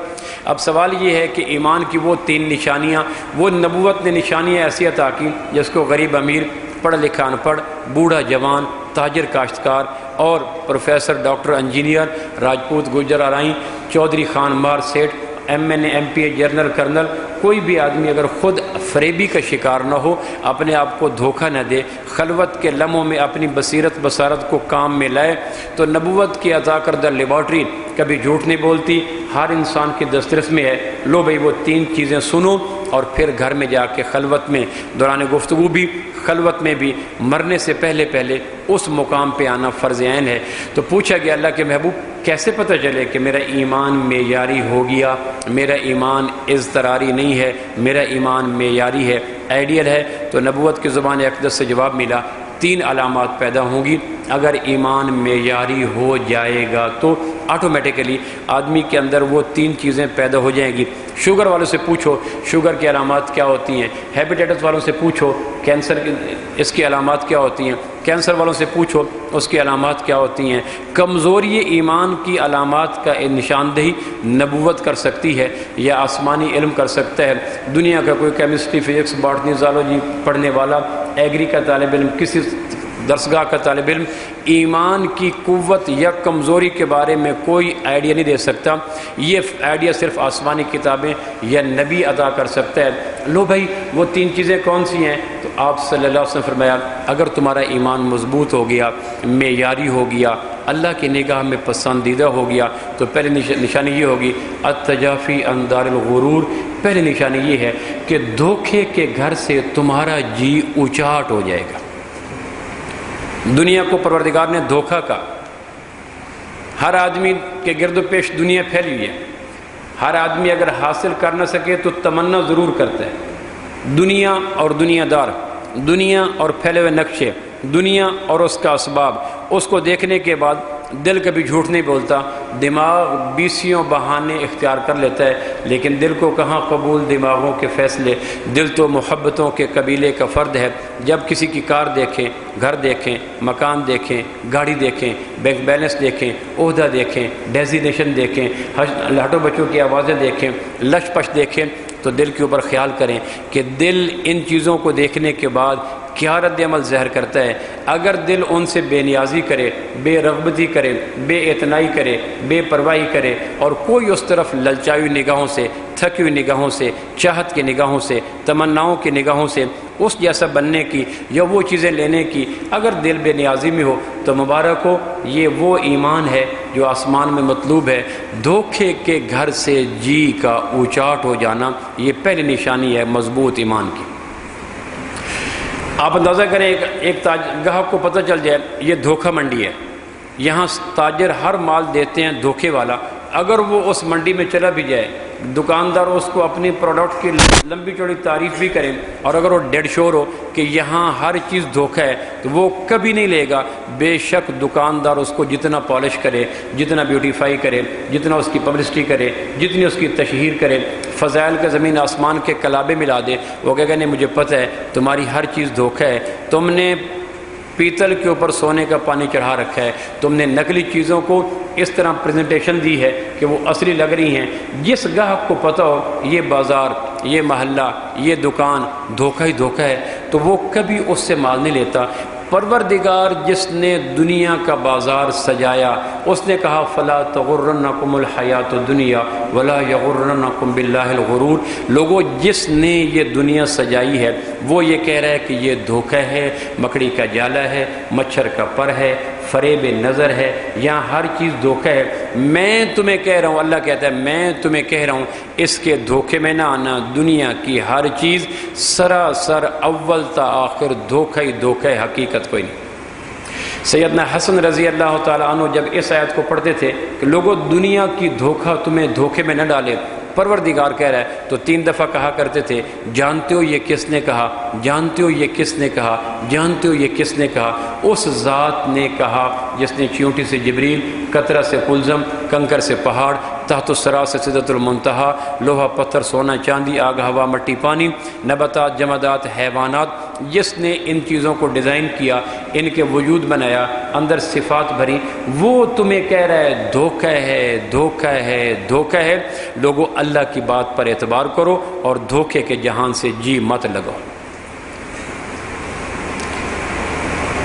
اب سوال یہ ہے کہ ایمان کی وہ تین نشانیاں، وہ نبوت نے نشانیاں ایسی عطا کی جس کو غریب امیر، پڑھ لکھا ان پڑھ، بوڑھا جوان، تاجر کاشتکار اور پروفیسر، ڈاکٹر، انجینئر، راجپوت، گجر، ارائیں، چودھری، خان مار، سیٹھ، ایم این اے، ایم پی اے، جنرل، کرنل، کوئی بھی آدمی اگر خود فریبی کا شکار نہ ہو، اپنے آپ کو دھوکہ نہ دے، خلوت کے لمحوں میں اپنی بصیرت بصارت کو کام میں لائے، تو نبوت کی عطا کردہ لیبارٹری کبھی جھوٹ نہیں بولتی، ہر انسان کی دسترس میں ہے۔ لو بھئی وہ تین چیزیں سنو، اور پھر گھر میں جا کے خلوت میں، دوران گفتگو بھی، خلوت میں بھی، مرنے سے پہلے پہلے اس مقام پہ آنا فرض عین ہے۔ تو پوچھا گیا اللہ کے محبوب کیسے پتہ چلے کہ میرا ایمان معیاری ہو گیا، میرا ایمان اضطراری نہیں ہے، میرا ایمان معیاری ہے، آئیڈیل ہے؟ تو نبوت کی زبان اقدس سے جواب ملا، تین علامات پیدا ہوں گی۔ اگر ایمان معیاری ہو جائے گا تو آٹومیٹیکلی آدمی کے اندر وہ تین چیزیں پیدا ہو جائیں گی۔ شوگر والوں سے پوچھو شوگر کی علامات کیا ہوتی ہیں، ہیپیٹائٹس والوں سے پوچھو کینسر کی اس کی علامات کیا ہوتی ہیں، کینسر والوں سے پوچھو اس کی علامات کیا ہوتی ہیں۔ کمزوری ایمان کی علامات کا نشاندہی نبوت کر سکتی ہے یا آسمانی علم کر سکتا ہے۔ دنیا کا کوئی کیمسٹری، فزکس، باٹنی، زالوجی پڑھنے والا، ایگری کا طالب علم، کسی درسگاہ کا طالب علم ایمان کی قوت یا کمزوری کے بارے میں کوئی آئیڈیا نہیں دے سکتا۔ یہ آئیڈیا صرف آسمانی کتابیں یا نبی عطا کر سکتا ہے۔ لو بھائی وہ تین چیزیں کون سی ہیں؟ تو آپ صلی اللہ علیہ وسلم فرمایا اگر تمہارا ایمان مضبوط ہو گیا، معیاری ہو گیا، اللہ کی نگاہ میں پسندیدہ ہو گیا، تو پہلی نشانی یہ ہوگی التجافی عن دار الغرور۔ پہلی نشانی یہ ہے کہ دھوکے کے گھر سے تمہارا جی اچاٹ ہو جائے گا۔ دنیا کو پروردگار نے دھوکہ کا، ہر آدمی کے گرد و پیش دنیا پھیلی ہوئی ہے، ہر آدمی اگر حاصل کر نہ سکے تو تمنا ضرور کرتا ہے۔ دنیا اور دنیا دار، دنیا اور پھیلے ہوئے نقشے، دنیا اور اس کا اسباب، اس کو دیکھنے کے بعد دل کبھی جھوٹ نہیں بولتا، دماغ بیسیوں بہانے اختیار کر لیتا ہے، لیکن دل کو کہاں قبول دماغوں کے فیصلے۔ دل تو محبتوں کے قبیلے کا فرد ہے۔ جب کسی کی کار دیکھیں، گھر دیکھیں، مکان دیکھیں، گاڑی دیکھیں، بینک بیلنس دیکھیں، عہدہ دیکھیں، ڈیزینیشن دیکھیں، لاٹو بچوں کی آوازیں دیکھیں، لش پش دیکھیں، تو دل کے اوپر خیال کریں کہ دل ان چیزوں کو دیکھنے کے بعد کیا رد عمل ظاہر کرتا ہے۔ اگر دل ان سے بے نیازی کرے، بے رغبتی کرے، بے اعتنائی کرے، بے پرواہی کرے، اور کوئی اس طرف للچائی ہوئی نگاہوں سے، تھکی ہوئی نگاہوں سے، چاہت کی نگاہوں سے، تمناؤں کی نگاہوں سے اس جیسا بننے کی یا وہ چیزیں لینے کی اگر دل بے نیازی میں ہو تو مبارک ہو، یہ وہ ایمان ہے جو آسمان میں مطلوب ہے۔ دھوکے کے گھر سے جی کا اونچاٹ ہو جانا، یہ پہلی نشانی ہے مضبوط ایمان کی۔ آپ اندازہ کریں ایک گاہک کو پتہ چل جائے یہ دھوکہ منڈی ہے، یہاں تاجر ہر مال دیتے ہیں دھوکے والا، اگر وہ اس منڈی میں چلا بھی جائے، دکاندار اس کو اپنی پروڈکٹ کی لمبی چوڑی تعریف بھی کریں، اور اگر وہ ڈیڈ شور ہو کہ یہاں ہر چیز دھوکہ ہے تو وہ کبھی نہیں لے گا۔ بے شک دکاندار اس کو جتنا پالش کرے، جتنا بیوٹیفائی کرے، جتنا اس کی پبلسٹی کرے، جتنی اس کی تشہیر کرے، فضائل کا زمین آسمان کے کلابے ملا دے، وہ کہے گا نہیں مجھے پتہ ہے تمہاری ہر چیز دھوکہ ہے، تم نے پیتل کے اوپر سونے کا پانی چڑھا رکھا ہے، تم نے نقلی چیزوں کو اس طرح پریزنٹیشن دی ہے کہ وہ اصلی لگ رہی ہیں۔ جس گاہک کو پتہ ہو یہ بازار، یہ محلہ، یہ دکان دھوکہ ہی دھوکہ ہے تو وہ کبھی اس سے مال نہیں لیتا۔ پروردگار جس نے دنیا کا بازار سجایا، اس نے کہا فلا تغرنکم الحیات الدنیا ولا یغرنکم باللہ الغرور۔ لوگوں جس نے یہ دنیا سجائی ہے وہ یہ کہہ رہا ہے کہ یہ دھوکہ ہے، مکڑی کا جالا ہے، مچھر کا پر ہے، فریب نظر ہے، یہاں ہر چیز دھوکہ ہے۔ میں تمہیں کہہ رہا ہوں، اللہ کہتا ہے میں تمہیں کہہ رہا ہوں اس کے دھوکے میں نہ آنا۔ دنیا کی ہر چیز سراسر اول تا آخر دھوکہ ہی دھوکہ ہے، حقیقت کوئی نہیں۔ سیدنا حسن رضی اللہ تعالیٰ عنہ جب اس آیت کو پڑھتے تھے کہ لوگوں دنیا کی دھوکہ تمہیں دھوکے میں نہ ڈالے، پروردگار کہہ رہا ہے، تو 3 دفعہ کہا کرتے تھے جانتے ہو یہ کس نے کہا، جانتے ہو یہ کس نے کہا، جانتے ہو یہ کس نے کہا؟ اس ذات نے کہا جس نے چیونٹی سے جبریل، قطرہ سے قلزم، کنکر سے پہاڑ، تحت الثری سے سدرۃ المنتہا، لوہا پتھر سونا چاندی، آگ ہوا مٹی پانی، نباتات جمادات حیوانات، جس نے ان چیزوں کو ڈیزائن کیا، ان کے وجود بنایا، اندر صفات بھری، وہ تمہیں کہہ رہا ہے دھوکہ ہے، دھوکہ ہے، دھوکہ ہے۔ لوگوں اللہ کی بات پر اعتبار کرو اور دھوکے کے جہان سے جی مت لگاؤ۔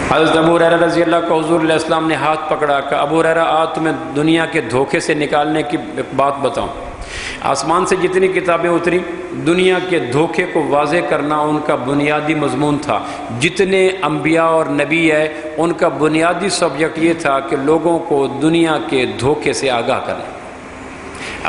حضرت ابو ہریرہ رضی اللہ کو حضور علیہ السلام نے ہاتھ پکڑا کہ ابو ہریرہ آج تمہیں دنیا کے دھوکے سے نکالنے کی بات بتاؤں۔ آسمان سے جتنی کتابیں اتری دنیا کے دھوکے کو واضح کرنا ان کا بنیادی مضمون تھا۔ جتنے انبیاء اور نبی ہے ان کا بنیادی سبجیکٹ یہ تھا کہ لوگوں کو دنیا کے دھوکے سے آگاہ کرنا۔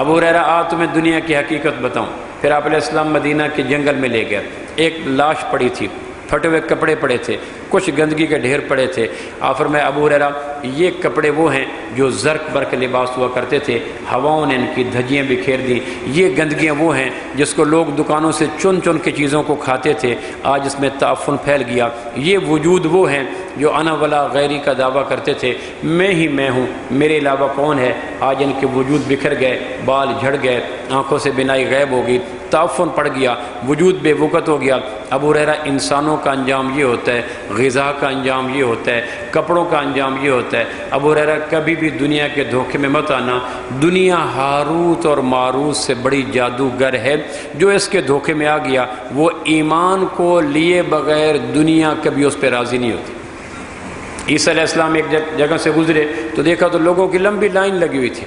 ابو ہریرہ آج تمہیں دنیا کی حقیقت بتاؤں۔ پھر آپ علیہ السلام مدینہ کے جنگل میں لے گئے، ایک لاش پڑی تھی، پھٹے ہوئے کپڑے پڑے تھے، کچھ گندگی کے ڈھیر پڑے تھے۔ آپ فرمایا ابو ہریرہ یہ کپڑے وہ ہیں جو زرق برق لباس ہوا کرتے تھے، ہواؤں نے ان کی دھجیاں بکھیر دیں۔ یہ گندگیاں وہ ہیں جس کو لوگ دکانوں سے چن چن کے چیزوں کو کھاتے تھے، آج اس میں تعفن پھیل گیا۔ یہ وجود وہ ہیں جو انا ولا غیری کا دعویٰ کرتے تھے، میں ہی میں ہوں، میرے علاوہ کون ہے؟ آج ان کے وجود بکھر گئے، بال جھڑ گئے، آنکھوں سے بینائی غائب ہو گئی، تعفن پڑ گیا، وجود بے وقت ہو گیا۔ ابو ہریرہ انسانوں کا انجام یہ ہوتا ہے، غذا کا انجام یہ ہوتا ہے، کپڑوں کا انجام یہ ہوتا ہے۔ ابو ہریرہ کبھی بھی دنیا کے دھوکے میں مت آنا۔ دنیا ہاروت اور ماروت سے بڑی جادوگر ہے، جو اس کے دھوکے میں آ گیا وہ ایمان کو لیے بغیر دنیا کبھی اس پہ راضی نہیں ہوتی۔ عیسیٰ علیہ السلام ایک جگہ سے گزرے تو دیکھا تو لوگوں کی لمبی لائن لگی ہوئی تھی۔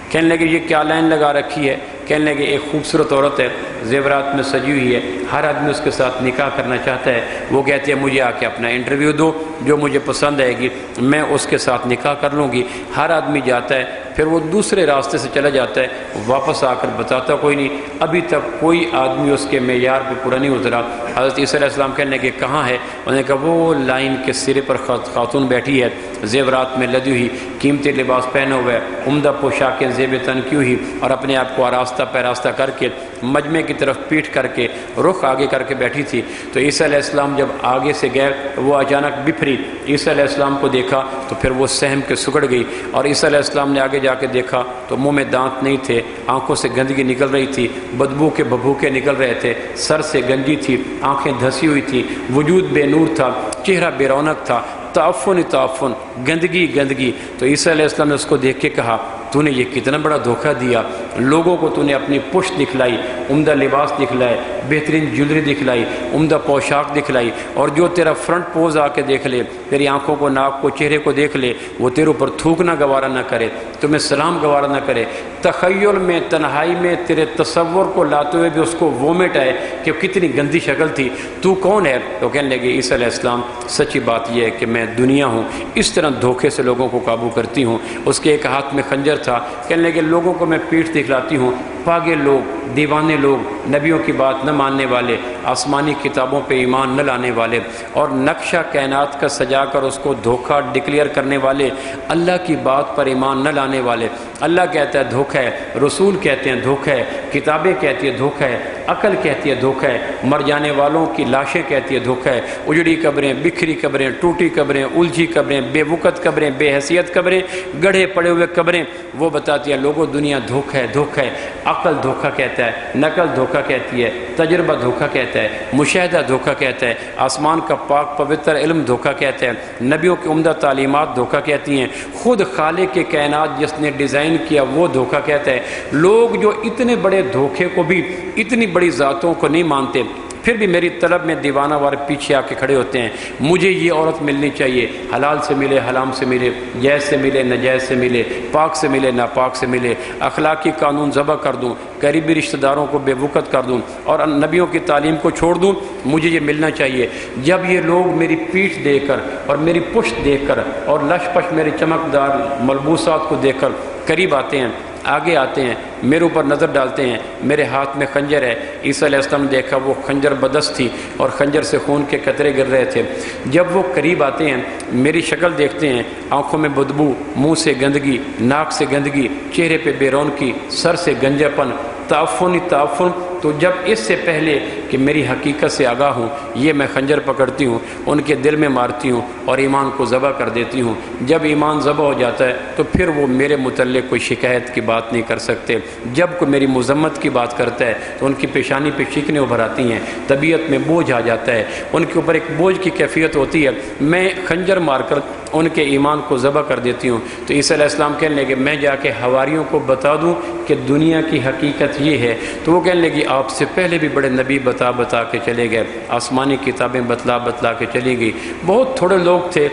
کہنے لگے یہ کیا لائن لگا رکھی ہے؟ کہنے لگے ایک خوبصورت عورت ہے، زیورات میں سجی ہوئی ہے، ہر آدمی اس کے ساتھ نکاح کرنا چاہتا ہے۔ وہ کہتی ہے مجھے آ کے اپنا انٹرویو دو، جو مجھے پسند آئے گی میں اس کے ساتھ نکاح کر لوں گی۔ ہر آدمی جاتا ہے، پھر وہ دوسرے راستے سے چلا جاتا ہے، واپس آ کر بتاتا کوئی نہیں، ابھی تک کوئی آدمی اس کے معیار پہ پورا نہیں اترا۔ حضرت عیسیٰ علیہ السلام کہنے لگے کہاں ہے؟ انہوں نے کہا وہ لائن کے سرے پر خاتون بیٹھی ہے، زیورات میں لدی ہوئی، قیمتی لباس پہنا ہوا ہے، عمدہ پوشاکیں زیب تن کی ہوئی، اور اپنے آپ کو آراستہ پیراستہ کر کے مجمع کی طرف پیٹھ کر کے رخ آگے کر کے بیٹھی تھی۔ تو عیسیٰ علیہ السلام جب آگے سے گئے وہ اچانک بپھری، عیسیٰ علیہ السلام کو دیکھا تو پھر وہ سہم کے سکڑ گئی، اور عیسیٰ علیہ السلام نے آگے جا کے دیکھا تو منہ میں دانت نہیں تھے، آنکھوں سے گندگی نکل رہی تھی، بدبو کے بھبوکے نکل رہے تھے، سر سے گنجی تھی، آنکھیں دھسی ہوئی تھی، وجود بے نور تھا، چہرہ بے رونق تھا، تعفن تعفن، گندگی گندگی۔ تو عیسیٰ علیہ السلام نے اس کو دیکھ کے کہا تو نے یہ کتنا بڑا دھوکہ دیا، لوگوں کو تو نے اپنی پشت دکھلائی، عمدہ لباس دکھلائے، بہترین جولری دکھلائی، عمدہ پوشاک دکھلائی، اور جو تیرا فرنٹ پوز آ کے دیکھ لے، تیری آنکھوں کو، ناک کو، چہرے کو دیکھ لے، وہ تیرے اوپر تھوکنا گوارا نہ کرے، تمہیں سلام گوارا نہ کرے، تخیل میں تنہائی میں تیرے تصور کو لاتے ہوئے بھی اس کو وومٹ آئے کہ کتنی گندی شکل تھی، تو کون ہے؟ تو کہنے لگے عیسیٰ علیہ السلام سچی بات یہ ہے کہ میں دنیا ہوں، اس طرح دھوکے سے لوگوں کو قابو کرتی ہوں۔ اس کے ایک ہاتھ میں خنجر تھا، کہنے لگے لوگوں کو میں پیٹھ دکھلاتی ہوں، پاگل لوگ، دیوانے لوگ، نبیوں کی بات نہ ماننے والے، آسمانی کتابوں پہ ایمان نہ لانے والے، اور نقشہ کائنات کا سجا کر اس کو دھوکہ ڈکلیئر کرنے والے، اللہ کی بات پر ایمان نہ لانے والے۔ اللہ کہتا ہے دھوکہ ہے، رسول کہتے ہیں دھوکہ ہے، کتابیں کہتی ہے دھوکہ ہے، عقل کہتی ہے دھوکہ ہے، مر جانے والوں کی لاشیں کہتی ہے دھوکہ ہے، اجڑی قبریں، بکھری قبریں، ٹوٹی قبریں، الجھی قبریں، بے وقت قبریں، بے حیثیت قبریں، گڑھے پڑے ہوئے قبریں، وہ بتاتی ہیں لوگوں دنیا دھوکہ ہے، دھوکہ ہے۔ عقل دھوکہ کہتا ہے، نقل دھوکہ کہتی ہے، تجربہ دھوکہ کہتا ہے، مشاہدہ دھوکہ کہتا ہے، آسمان کا پاک پوتر علم دھوکہ کہتا ہے، نبیوں کی عمدہ تعلیمات دھوکہ کہتی ہیں، خود خالق کے کائنات جس نے ڈیزائن کیا وہ دھوکہ کہتا ہے۔ لوگ جو اتنے بڑے دھوکے کو بھی، اتنی بڑی ذاتوں کو نہیں مانتے، پھر بھی میری طلب میں دیوانہ وار پیچھے آ کے کھڑے ہوتے ہیں، مجھے یہ عورت ملنی چاہیے، حلال سے ملے حرام سے ملے، جائز سے ملے ناجائز سے ملے، پاک سے ملے ناپاک سے ملے، اخلاقی قانون ذبح کر دوں، قریبی رشتہ داروں کو بے وقت کر دوں اور نبیوں کی تعلیم کو چھوڑ دوں، مجھے یہ ملنا چاہیے۔ جب یہ لوگ میری پیٹھ دیکھ کر اور میری پشت دیکھ کر اور لش پش میرے چمکدار ملبوسات کو دیکھ کر قریب آتے ہیں، آگے آتے ہیں، میرے اوپر نظر ڈالتے ہیں، میرے ہاتھ میں خنجر ہے۔ عیسیٰ علیہ السلام نے دیکھا وہ خنجر بدست تھی اور خنجر سے خون کے قطرے گر رہے تھے۔ جب وہ قریب آتے ہیں، میری شکل دیکھتے ہیں، آنکھوں میں بدبو، منہ سے گندگی، ناک سے گندگی، چہرے پہ بے رونقی، سر سے گنجا پن، تعفن ہی تعفن، تو جب اس سے پہلے کہ میری حقیقت سے آگاہ ہوں، یہ میں خنجر پکڑتی ہوں، ان کے دل میں مارتی ہوں اور ایمان کو ذبح کر دیتی ہوں۔ جب ایمان ذبح ہو جاتا ہے تو پھر وہ میرے متعلق کوئی شکایت کی بات نہیں کر سکتے۔ جب کوئی میری مذمت کی بات کرتا ہے تو ان کی پیشانی پہ شکنیں ابھر آتی ہیں، طبیعت میں بوجھ آ جاتا ہے، ان کے اوپر ایک بوجھ کی کیفیت ہوتی ہے۔ میں خنجر مار کر ان کے ایمان کو ذبح کر دیتی ہوں۔ تو عیسیٰ علیہ السلام کہنے لگے میں جا کے حواریوں کو بتا دوں کہ دنیا کی حقیقت یہ ہے؟ تو وہ کہنے لگی آپ سے پہلے بھی بڑے نبی بتا بتا کے چلے گئے، آسمانی کتابیں بتلا بتلا کے چلی گئی۔ بہت تھوڑے لوگ تھے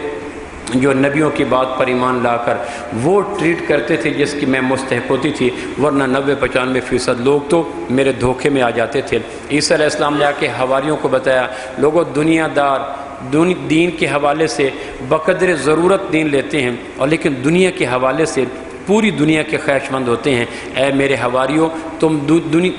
جو نبیوں کی بات پر ایمان لا کر وہ ٹریٹ کرتے تھے جس کی میں مستحق ہوتی تھی، ورنہ 90-95% لوگ تو میرے دھوکے میں آ جاتے تھے۔ عیسیٰ علیہ السلام نے آ کے حواریوں کو بتایا، لوگوں دنیا دار دین کے حوالے سے بقدر ضرورت دین لیتے ہیں اور لیکن دنیا کے حوالے سے پوری دنیا کے خواہش مند ہوتے ہیں۔ اے میرے حواریوں، تم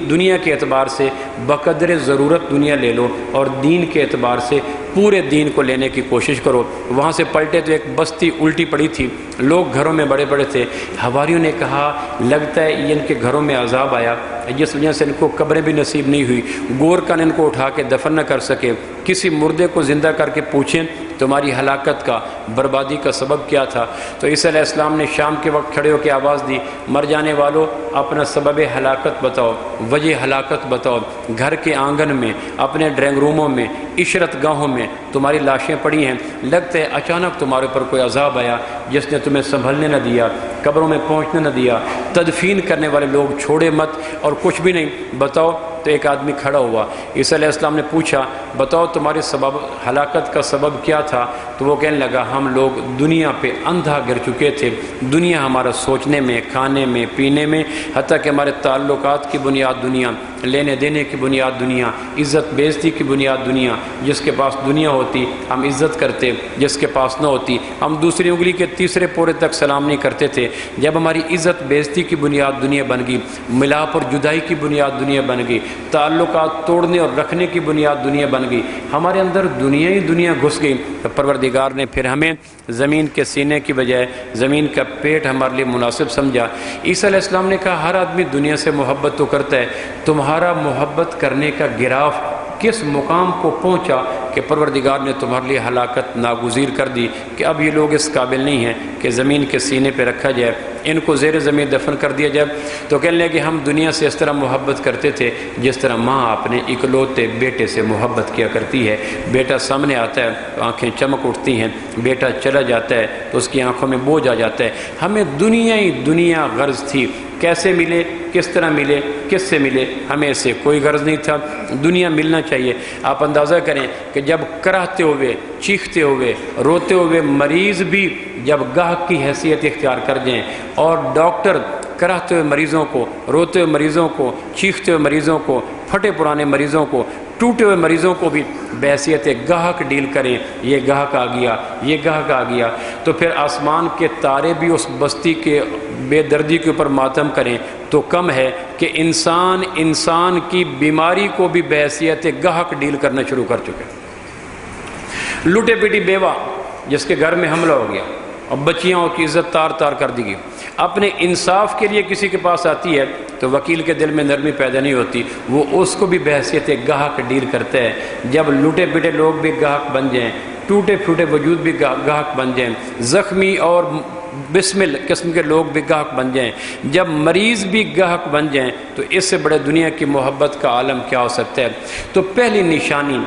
دنیا کے اعتبار سے بقدر ضرورت دنیا لے لو اور دین کے اعتبار سے پورے دین کو لینے کی کوشش کرو۔ وہاں سے پلٹے تو ایک بستی الٹی پڑی تھی، لوگ گھروں میں بڑے بڑے تھے۔ حواریوں نے کہا لگتا ہے یہ ان کے گھروں میں عذاب آیا، جس وجہ سے ان کو قبریں بھی نصیب نہیں ہوئی، گور کن ان کو اٹھا کے دفن نہ کر سکے۔ کسی مردے کو زندہ کر کے پوچھیں تمہاری ہلاکت کا، بربادی کا سبب کیا تھا؟ تو عیسیٰ علیہ السلام نے شام کے وقت کھڑے ہو کے آواز دی، مر جانے والوں اپنا سبب ہلاکت بتاؤ، وجہ ہلاکت بتاؤ۔ گھر کے آنگن میں، اپنے ڈرائنگ روموں میں، عشرت گاہوں میں تمہاری لاشیں پڑی ہیں، لگتا ہے اچانک تمہارے اوپر کوئی عذاب آیا جس نے تمہیں سنبھلنے نہ دیا، قبروں میں پہنچنے نہ دیا۔ تدفین کرنے والے لوگ چھوڑے مت اور کچھ بھی نہیں، بتاؤ۔ تو ایک آدمی کھڑا ہوا، عیسیٰ علیہ السلام نے پوچھا بتاؤ تمہارے سبب ہلاکت کا سبب کیا تھا؟ تو وہ کہنے لگا ہم لوگ دنیا پہ اندھا گر چکے تھے، دنیا ہمارا سوچنے میں، کھانے میں، پینے میں، حتیٰ کہ ہمارے تعلقات کی بنیاد دنیا، لینے دینے کی بنیاد دنیا، عزت بے عزتی کی بنیاد دنیا۔ جس کے پاس دنیا ہوتی ہم عزت کرتے، جس کے پاس نہ ہوتی ہم دوسری انگلی کے تیسرے پورے تک سلام نہیں کرتے تھے۔ جب ہماری عزت بے عزتی کی بنیاد دنیا بن گئی، ملاپ اور جدائی کی بنیاد دنیا بن گئی، تعلقات توڑنے اور رکھنے کی بنیاد دنیا بن گئی، ہمارے اندر دنیا ہی دنیا گھس گئی، تو پروردگار نے پھر ہمیں زمین کے سینے کی بجائے زمین کا پیٹ ہمارے لیے مناسب سمجھا۔ عیسیٰ علیہ السلام نے کہا ہر آدمی دنیا سے محبت تو کرتا ہے، تمہارا محبت کرنے کا گراف کس مقام کو پہنچا کہ پروردگار نے تمہارے لیے ہلاکت ناگزیر کر دی کہ اب یہ لوگ اس قابل نہیں ہیں کہ زمین کے سینے پہ رکھا جائے، ان کو زیر زمین دفن کر دیا جائے۔ تو کہنے لگے کہ ہم دنیا سے اس طرح محبت کرتے تھے جس طرح ماں اپنے اکلوتے بیٹے سے محبت کیا کرتی ہے۔ بیٹا سامنے آتا ہے تو آنکھیں چمک اٹھتی ہیں، بیٹا چلا جاتا ہے تو اس کی آنکھوں میں بوجھ آ جاتا ہے۔ ہمیں دنیا ہی دنیا غرض تھی، کیسے ملے، کس طرح ملے، کس سے ملے، ہمیں اس سے کوئی غرض نہیں تھا۔ دنیا ملنا چاہیے۔ آپ اندازہ کریں کہ جب کراہتے ہوئے، چیختے ہوئے، روتے ہوئے مریض بھی جب گاہک کی حیثیت اختیار کر جائیں اور ڈاکٹر کراہتے ہوئے مریضوں کو، روتے ہوئے مریضوں کو، چیختے ہوئے مریضوں کو، پھٹے پرانے مریضوں کو، ٹوٹے ہوئے مریضوں کو بھی بحیثیت گاہک ڈیل کریں، یہ گاہک آ گیا، یہ گاہک آ گیا، تو پھر آسمان کے تارے بھی اس بستی کے بے دردی کے اوپر ماتم کریں تو کم ہے کہ انسان کی بیماری کو بھی بحیثیت گاہک ڈیل کرنا شروع کر چکے۔ لوٹے پیٹی بیوہ جس کے گھر میں حملہ ہو گیا اور بچیوں کی عزت تار تار کر دی گئی، اپنے انصاف کے لیے کسی کے پاس آتی ہے تو وکیل کے دل میں نرمی پیدا نہیں ہوتی، وہ اس کو بھی بحیثیت گاہک ڈیل کرتا ہے۔ جب لوٹے پیٹے لوگ بھی گاہک بن جائیں، ٹوٹے پھوٹے وجود بھی گاہک بن جائیں، زخمی اور بسمل قسم کے لوگ بھی گاہک بن جائیں، جب مریض بھی گاہک بن جائیں تو اس سے بڑے دنیا کی محبت کا عالم کیا ہو سکتا ہے؟ تو پہلی نشانی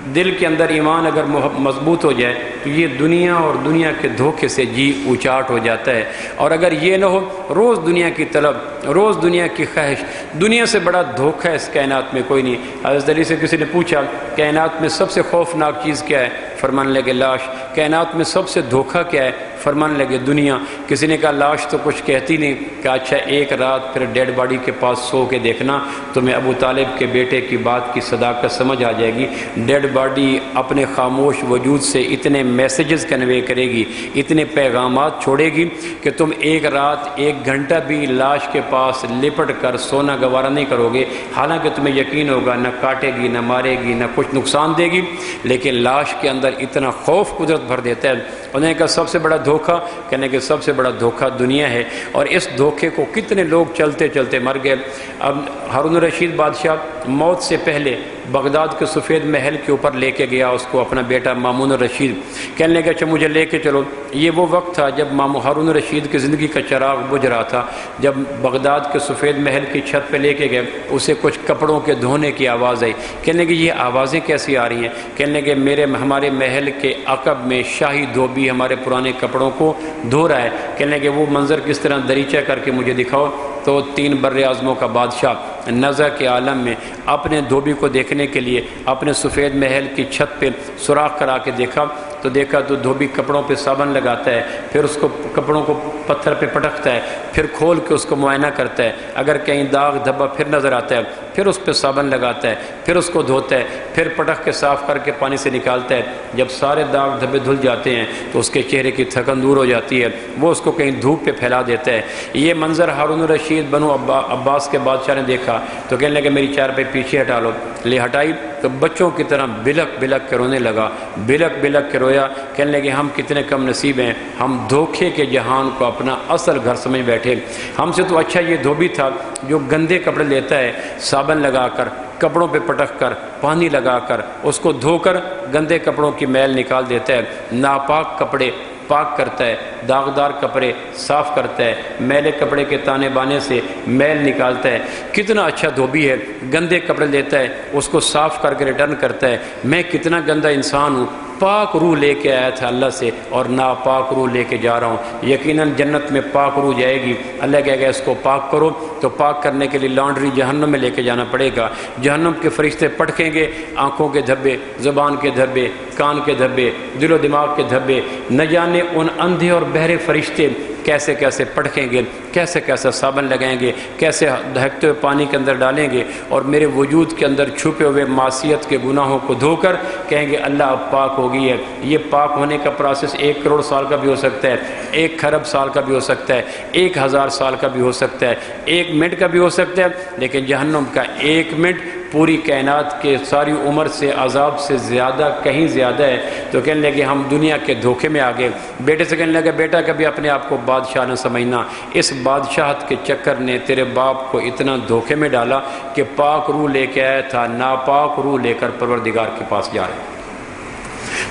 دل کے اندر ایمان اگر مضبوط ہو جائے تو یہ دنیا اور دنیا کے دھوکے سے جی اچاٹ ہو جاتا ہے. اور اگر یہ نہ ہو روز دنیا کی طلب، روز دنیا کی خواہش، دنیا سے بڑا دھوکہ اس کائنات میں کوئی نہیں. حضرت علی سے کسی نے پوچھا کائنات میں سب سے خوفناک چیز کیا ہے؟ فرمانے لگے لاش. کائنات میں سب سے دھوکہ کیا ہے؟ فرمانے لگے دنیا. کسی نے کہا لاش تو کچھ کہتی نہیں. کہا اچھا ایک رات پھر ڈیڈ باڈی کے پاس سو کے دیکھنا، تمہیں ابو طالب کے بیٹے کی بات کی صداقت سمجھ آ جائے گی. ڈیڈ باڈی اپنے خاموش وجود سے اتنے میسیجز کنوے کرے گی، اتنے پیغامات چھوڑے گی کہ تم ایک رات ایک گھنٹہ بھی لاش کے پاس لپٹ کر سونا گوارا نہیں کرو گے. حالانکہ تمہیں یقین ہوگا نہ کاٹے گی، نہ مارے گی، نہ کچھ نقصان دے گی، لیکن لاش کے اندر اتنا خوف قدرت بھر دیتا ہے. انہوں نے کہا سب سے بڑا دھوکہ، کہنے کہ سب سے بڑا دھوکہ دنیا ہے. اور اس دھوکے کو کتنے لوگ چلتے چلتے مر گئے. اب ہارون الرشید بادشاہ موت سے پہلے بغداد کے سفید محل کے اوپر لے کے گیا اس کو اپنا بیٹا مامون الرشید. کہنے لگا اچھا مجھے لے کے چلو. یہ وہ وقت تھا جب ہارون الرشید کی زندگی کا چراغ بجھ رہا تھا. جب بغداد کے سفید محل کی چھت پہ لے کے گئے اسے کچھ کپڑوں کے دھونے کی آواز آئی. کہنے لگے یہ آوازیں کیسی آ رہی ہیں؟ کہنے لگے ہمارے محل کے عقب میں شاہی دھوبی ہمارے پرانے کپڑوں کو دھو رہا ہے. کہنے لگے وہ منظر کس طرح؟ دریچہ کر کے مجھے دکھاؤ. تو 3 بر اعظموں کا بادشاہ نزع کے عالم میں اپنے دھوبی کو دیکھنے کے لیے اپنے سفید محل کی چھت پہ سوراخ کرا کے دیکھا تو دھوبی کپڑوں پہ صابن لگاتا ہے، پھر اس کو کپڑوں کو پتھر پہ پٹکتا ہے، پھر کھول کے اس کو معائنہ کرتا ہے. اگر کہیں داغ دھبا پھر نظر آتا ہے پھر اس پہ صابن لگاتا ہے، پھر اس کو دھوتا ہے، پھر پٹک کے صاف کر کے پانی سے نکالتا ہے. جب سارے داغ دھبے دھل جاتے ہیں تو اس کے چہرے کی تھکن دور ہو جاتی ہے، وہ اس کو کہیں دھوپ پہ پھیلا دیتا ہے. یہ منظر ہارون الرشید بنو عباس کے بادشاہ نے دیکھا تو کہنے لگے میری چارپائی پیچھے ہٹا لو. لے ہٹائی تو بچوں کی طرح بلک بلک کے رونے لگا، بلک بلک کے رویا. کہنے لگے ہم کتنے کم نصیب ہیں، ہم دھوکے کے جہان کو اپنا اصل گھر سمجھ بیٹھے. ہم سے تو اچھا یہ دھوبی تھا جو گندے کپڑے لیتا ہے، صابن لگا کر، کپڑوں پہ پٹک کر، پانی لگا کر، اس کو دھو کر گندے کپڑوں کی میل نکال دیتا ہے، ناپاک کپڑے پاک کرتا ہے، داغدار کپڑے صاف کرتا ہے، میلے کپڑے کے تانے بانے سے میل نکالتا ہے. کتنا اچھا دھوبی ہے، گندے کپڑے لیتا ہے اس کو صاف کر کے ریٹرن کرتا ہے. میں کتنا گندا انسان ہوں، پاک روح لے کے آیا تھا اللہ سے اور ناپاک روح لے کے جا رہا ہوں. یقیناً جنت میں پاک روح جائے گی، اللہ کہے گا اس کو پاک کرو. تو پاک کرنے کے لیے لانڈری جہنم میں لے کے جانا پڑے گا. جہنم کے فرشتے پٹکیں گے، آنکھوں کے دھبے، زبان کے دھبے، کان کے دھبے، دل و دماغ کے دھبے. نہ جانے ان اندھے اور بہرے فرشتے کیسے کیسے پٹکیں گے، کیسے کیسے صابن لگائیں گے، کیسے دہکتے ہوئے پانی کے اندر ڈالیں گے اور میرے وجود کے اندر چھپے ہوئے معصیت کے گناہوں کو دھو کر کہیں گے اللہ اب پاک ہو گئی ہے. یہ پاک ہونے کا پروسیس 1 کروڑ سال کا بھی ہو سکتا ہے، 1 خرب سال کا بھی ہو سکتا ہے، 1000 سال کا بھی ہو سکتا ہے، 1 منٹ کا بھی ہو سکتا ہے. لیکن جہنم کا 1 منٹ پوری کائنات کے ساری عمر سے عذاب سے زیادہ، کہیں زیادہ ہے. تو کہنے لگے ہم دنیا کے دھوکے میں آ گئے. بیٹے سے کہنے لگے بیٹا کبھی اپنے آپ کو بادشاہ نہ سمجھنا، اس بادشاہت کے چکر نے تیرے باپ کو اتنا دھوکے میں ڈالا کہ پاک روح لے کے آیا تھا، ناپاک روح لے کر پروردگار کے پاس جا رہے.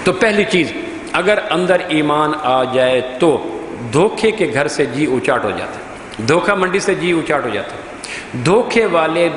تو پہلی چیز اگر اندر ایمان آ جائے تو دھوکے کے گھر سے جی اچاٹ ہو جاتا ہے، دھوکہ منڈی سے جی اچاٹ ہو جاتا ہے. دھوکے والے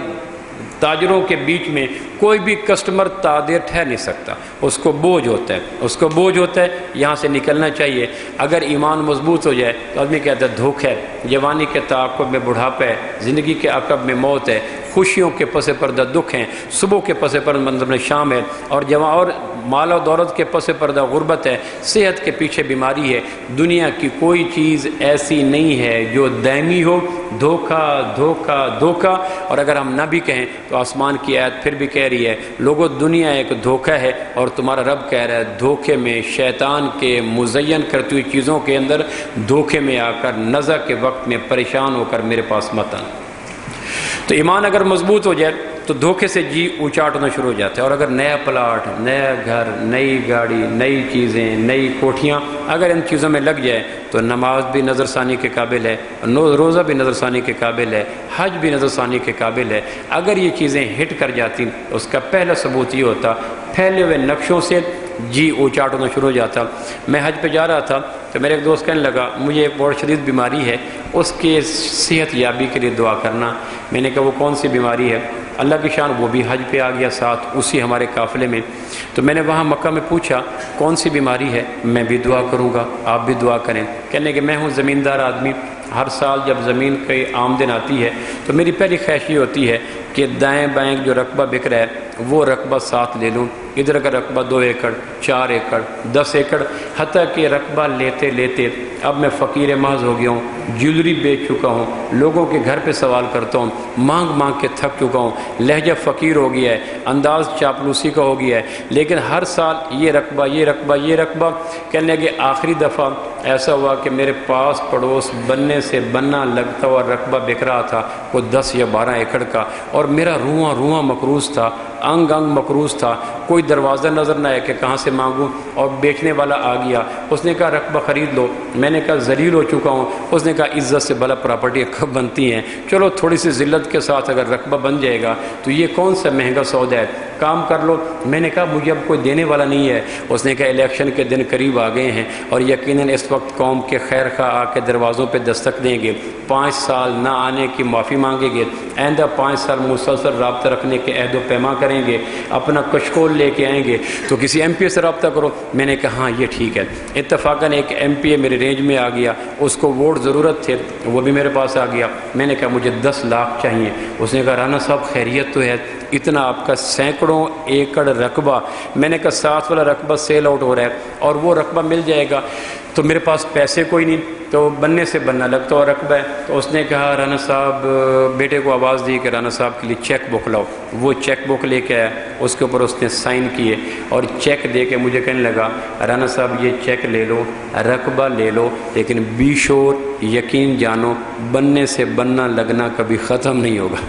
تاجروں کے بیچ میں کوئی بھی کسٹمر دیر ٹھہر نہیں سکتا، اس کو بوجھ ہوتا ہے، اس کو بوجھ ہوتا ہے، یہاں سے نکلنا چاہیے. اگر ایمان مضبوط ہو جائے تو آدمی کہتا ہے دھوکہ ہے، جوانی کے تعاقب میں بڑھاپا ہے، زندگی کے عقب میں موت ہے، خوشیوں کے پس پردہ دکھ ہیں، صبح کے پس پردہ منظر شام ہے، اور مال و دولت کے پس پردہ غربت ہے، صحت کے پیچھے بیماری ہے. دنیا کی کوئی چیز ایسی نہیں ہے جو دائمی ہو. دھوکہ دھوکہ دھوکہ. اور اگر ہم نہ بھی کہیں تو آسمان کی آیت پھر بھی کہہ رہی ہے لوگوں دنیا ایک دھوکہ ہے اور تمہارا رب کہہ رہا ہے دھوکے میں، شیطان کے مزین کرتی ہوئی چیزوں کے اندر دھوکے میں آ کر نزع کے وقت میں پریشان ہو کر میرے پاس مت آنا. تو ایمان اگر مضبوط ہو جائے تو دھوکے سے جی اچاٹ ہونا شروع ہو جاتا ہے. اور اگر نیا پلاٹ، نیا گھر، نئی گاڑی، نئی چیزیں، نئی کوٹھیاں اگر ان چیزوں میں لگ جائے تو نماز بھی نظر ثانی کے قابل ہے، روزہ بھی نظر ثانی کے قابل ہے، حج بھی نظر ثانی کے قابل ہے. اگر یہ چیزیں ہٹ کر جاتی اس کا پہلا ثبوت یہ ہوتا پھیلے ہوئے نقشوں سے جی اچاٹ ہونا شروع ہو جاتا. میں حج پہ جا رہا تھا تو میرے ایک دوست کہنے لگا مجھے ایک بہت شدید بیماری ہے، اس کے صحت یابی کے لیے دعا کرنا. میں نے کہا وہ کون سی بیماری ہے؟ اللہ کی شان وہ بھی حج پہ آ گیا ساتھ اسی ہمارے قافلے میں۔ تو میں نے وہاں مکہ میں پوچھا کون سی بیماری ہے، میں بھی دعا کروں گا آپ بھی دعا کریں۔ کہنے کہ میں ہوں زمیندار آدمی، ہر سال جب زمین کی آمدن آتی ہے تو میری پہلی خواہش یہ ہوتی ہے کہ دائیں بائیں جو رقبہ بک رہا ہے وہ رقبہ ساتھ لے لوں، ادھر کا رقبہ 2 ایکڑ 4 ایکڑ 10 ایکڑ، حتیٰ کہ رقبہ لیتے لیتے اب میں فقیر محض ہو گیا ہوں، جیولری بیچ چکا ہوں، لوگوں کے گھر پہ سوال کرتا ہوں، مانگ مانگ کے تھک چکا ہوں، لہجہ فقیر ہو گیا ہے، انداز چاپلوسی کا ہو گیا ہے، لیکن ہر سال یہ رقبہ یہ رقبہ یہ رقبہ۔ کہنے کہ آخری دفعہ ایسا ہوا کہ میرے پاس پڑوس بننے سے بننا لگتا ہوا رقبہ بک رہا تھا وہ 10 یا 12 ایکڑ کا، اور میرا رواں رواں مقروض تھا، انگ انگ مقروض تھا، کوئی دروازہ نظر نہ آیا کہ کہاں سے مانگوں، اور بیچنے والا آ گیا، اس نے کہا رقبہ خرید لو، میں نے کہا ذلیل ہو چکا ہوں، اس نے کہا عزت سے بھلا پراپرٹی کب بنتی ہیں، چلو تھوڑی سی ذلت کے ساتھ اگر رقبہ بن جائے گا تو یہ کون سا مہنگا سودا ہے، کام کر لو۔ میں نے کہا مجھے اب کوئی دینے والا نہیں ہے، اس نے کہا الیکشن کے دن قریب آ گئے ہیں اور یقیناً اس وقت قوم کے خیر خواہ آ کے دروازوں پہ دستک دیں گے، 5 سال نہ آنے کی معافی مانگیں گے، آئندہ 5 سال مسلسل رابطہ رکھنے کے عہد و پیما کریں گے، اپنا کشکول لے کے آئیں گے، تو کسی ایم پی سے رابطہ کرو۔ میں نے کہا ہاں یہ ٹھیک ہے۔ اتفاقاً ایک ایم پی میرے رینج میں آ گیا، اس کو ووٹ ضرورت تھے، وہ بھی میرے پاس آ گیا۔ میں نے کہا مجھے 10 لاکھ چاہیے۔ اس نے کہا رانا صاحب خیریت تو ہے، اتنا آپ کا سینکڑوں ایکڑ رقبہ، میں نے کہا 7 والا رقبہ سیل آؤٹ ہو رہا ہے اور وہ رقبہ مل جائے گا، تو میرے پاس پیسے کوئی نہیں، تو بننے سے بننا لگتا اور رقبہ ہے۔ تو اس نے کہا رانا صاحب، بیٹے کو آواز دی کہ رانا صاحب کے لیے چیک بک لاؤ۔ وہ چیک بک لے کے آیا، اس کے اوپر اس نے سائن کیے اور چیک دے کے مجھے کہنے لگا رانا صاحب یہ چیک لے لو، رقبہ لے لو، لیکن بی شور یقین جانو بننے سے بننا لگنا کبھی ختم نہیں ہوگا۔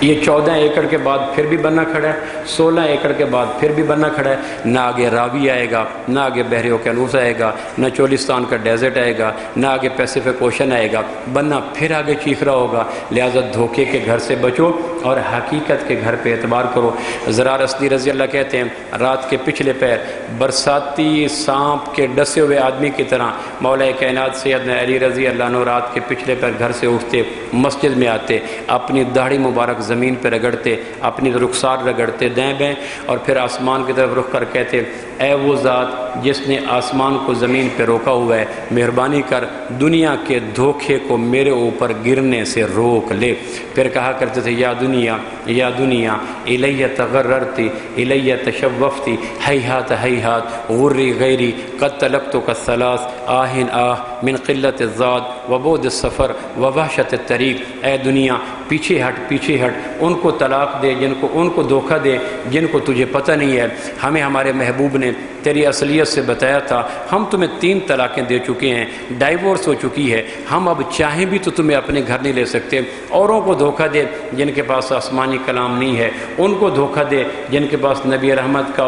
یہ 14 ایکڑ کے بعد پھر بھی بننا کھڑا ہے، 16 ایکڑ کے بعد پھر بھی بننا کھڑا ہے، نہ آگے راوی آئے گا، نہ آگے بحر اوقیانوس آئے گا، نہ چولستان کا ڈیزرٹ آئے گا، نہ آگے پیسیفک اوشن آئے گا، بننا پھر آگے چیخ رہا ہوگا۔ لہٰذا دھوکے کے گھر سے بچو اور حقیقت کے گھر پہ اعتبار کرو۔ زرار اصلی رضی اللہ کہتے ہیں رات کے پچھلے پیر برساتی سانپ کے ڈسے ہوئے آدمی کی طرح مولا کائنات سیدنا علی رضی اللہ عنہ رات کے پچھلے پیر گھر سے اٹھتے، مسجد میں آتے، اپنی داڑھی مبارک زمین پہ رگڑتے، اپنی رخسار رگڑتے دائیں بائیں، اور پھر آسمان کی طرف رخ کر کہتے اے وہ ذات جس نے آسمان کو زمین پہ روکا ہوا ہے، مہربانی کر دنیا کے دھوکے کو میرے اوپر گرنے سے روک لے۔ پھر کہا کرتے تھے یا دنیا یا دنیا الیہ تغررتی الیہ تشوفتی ہیہات ہیہات غری غیری قد تلقتک الثلاث آہن آہ من قلت الزاد وبعد السفر ووحشت الطریق۔ اے دنیا پیچھے ہٹ پیچھے ہٹ، ان کو طلاق دے جن کو، ان کو دھوکہ دے جن کو تجھے پتہ نہیں ہے۔ ہمیں ہمارے محبوب نے تیری اصلیت سے بتایا تھا، ہم تمہیں 3 طلاقیں دے چکے ہیں، ڈائیورس ہو چکی ہے، ہم اب چاہیں بھی تو تمہیں اپنے گھر نہیں لے سکتے۔ اوروں کو دھوکہ دے جن کے پاس آسمانی کلام نہیں ہے، ان کو دھوکہ دے جن کے پاس نبی رحمت کا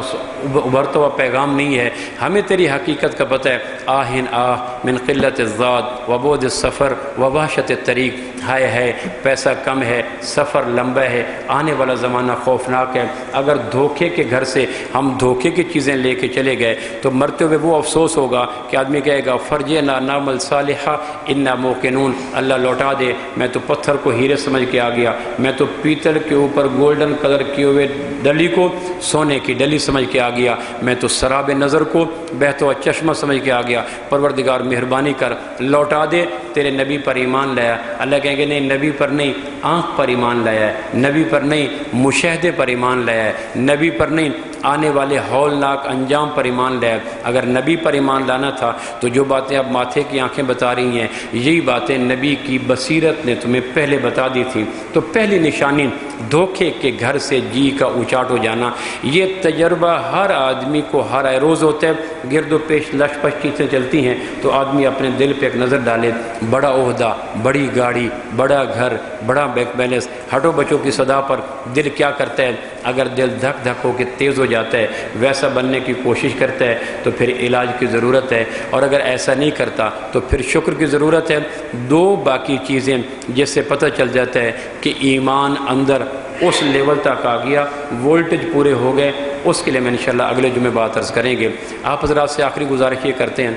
ابھرتا ہوا پیغام نہیں ہے۔ ہمیں تیری حقیقت کا پتہ ہے۔ آہن آہ من قلت الزاد وبعد السفر ووحشت الطریق۔ ہائے ہے پیسہ کم ہے، سفر لمبا ہے، آنے والا زمانہ خوفناک ہے۔ اگر دھوکے کے گھر سے ہم دھوکے کی چیزیں لے کے چلے گئے تو مرتے ہوئے وہ افسوس ہوگا کہ آدمی کہے گا فرجنا نعمل صالحہ انا موقنون، اللہ لوٹا دے، میں تو پتھر کو ہیرے سمجھ کے آ گیا، میں تو پیتل کے اوپر گولڈن کلر کیے ہوئے ڈلی کو سونے کی ڈلی سمجھ کے آ گیا، میں تو سراب نظر کو بہتا ہوا چشمہ سمجھ کے آ گیا۔ پروردگار مہربانی کر لوٹا دے، تیرے نبی پر ایمان لایا۔ اللہ کہیں گے نہیں، نبی پر نہیں، آنکھ پر ایمان لایا ہے، نبی پر نہیں، مشاہدے پر ایمان لایا ہے، نبی پر نہیں، آنے والے ہولناک انجام پر ایمان لائے۔ اگر نبی پر ایمان لانا تھا تو جو باتیں اب ماتھے کی آنکھیں بتا رہی ہیں یہی باتیں نبی کی بصیرت نے تمہیں پہلے بتا دی تھی۔ تو پہلی نشانی دھوکے کے گھر سے جی کا اچاٹ ہو جانا۔ یہ تجربہ ہر آدمی کو ہر روز ہوتا ہے۔ گرد و پیش لش پش چیزیں چلتی ہیں تو آدمی اپنے دل پہ ایک نظر ڈالے، بڑا عہدہ، بڑی گاڑی، بڑا گھر، بڑا بینک بیلنس، ہٹو بچوں کی صدا پر دل کیا کرتا ہے؟ اگر دل دھک دھک ہو کے تیز ہو جاتا ہے، ویسا بننے کی کوشش کرتا ہے تو پھر علاج کی ضرورت ہے، اور اگر ایسا نہیں کرتا تو پھر شکر کی ضرورت ہے۔ 2 باقی چیزیں جس سے پتہ چل جاتا ہے کہ ایمان اندر اس لیول تک آ گیا، وولٹیج پورے ہو گئے، اس کے لیے میں انشاءاللہ اگلے جمعے بات عرض کریں گے۔ آپ حضرات سے آخری گزارش یہ کرتے ہیں،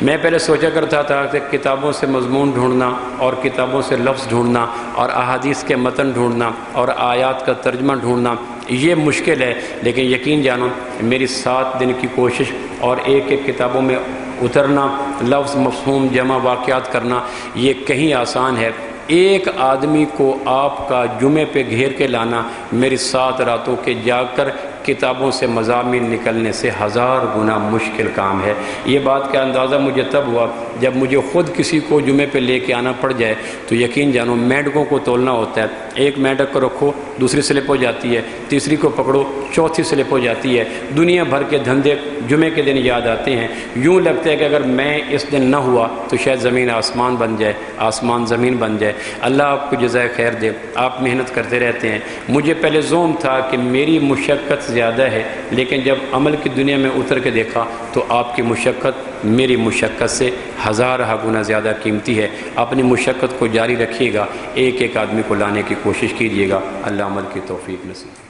میں پہلے سوچا کرتا تھا کہ کتابوں سے مضمون ڈھونڈنا اور کتابوں سے لفظ ڈھونڈنا اور احادیث کے متن ڈھونڈنا اور آیات کا ترجمہ ڈھونڈنا یہ مشکل ہے، لیکن یقین جانو میری 7 دن کی کوشش اور ایک ایک کتابوں میں اترنا، لفظ مفہوم جمع واقعات کرنا یہ کہیں آسان ہے۔ ایک آدمی کو آپ کا جمعے پہ گھیر کے لانا میری 7 راتوں کے جاگ کر کتابوں سے مضامین نکلنے سے 1000 گنا مشکل کام ہے۔ یہ بات کا اندازہ مجھے تب ہوا جب مجھے خود کسی کو جمعے پہ لے کے آنا پڑ جائے تو یقین جانو مینڈکوں کو تولنا ہوتا ہے، ایک مینڈک کو رکھو دوسری سلپ ہو جاتی ہے، تیسری کو پکڑو چوتھی سلپ ہو جاتی ہے، دنیا بھر کے دھندے جمعے کے دن یاد آتے ہیں، یوں لگتا ہے کہ اگر میں اس دن نہ ہوا تو شاید زمین آسمان بن جائے، آسمان زمین بن جائے۔ اللہ آپ کو جزائے خیر دے، آپ محنت کرتے رہتے ہیں۔ مجھے پہلے زوم تھا کہ میری مشقت زیادہ ہے، لیکن جب عمل کی دنیا میں اتر کے دیکھا تو آپ کی مشقت میری مشقت سے 1000 گنا زیادہ قیمتی ہے۔ اپنی مشقت کو جاری رکھیے گا، ایک ایک آدمی کو لانے کی کوشش کیجیے گا، اللہ عمل کی توفیق نصیب۔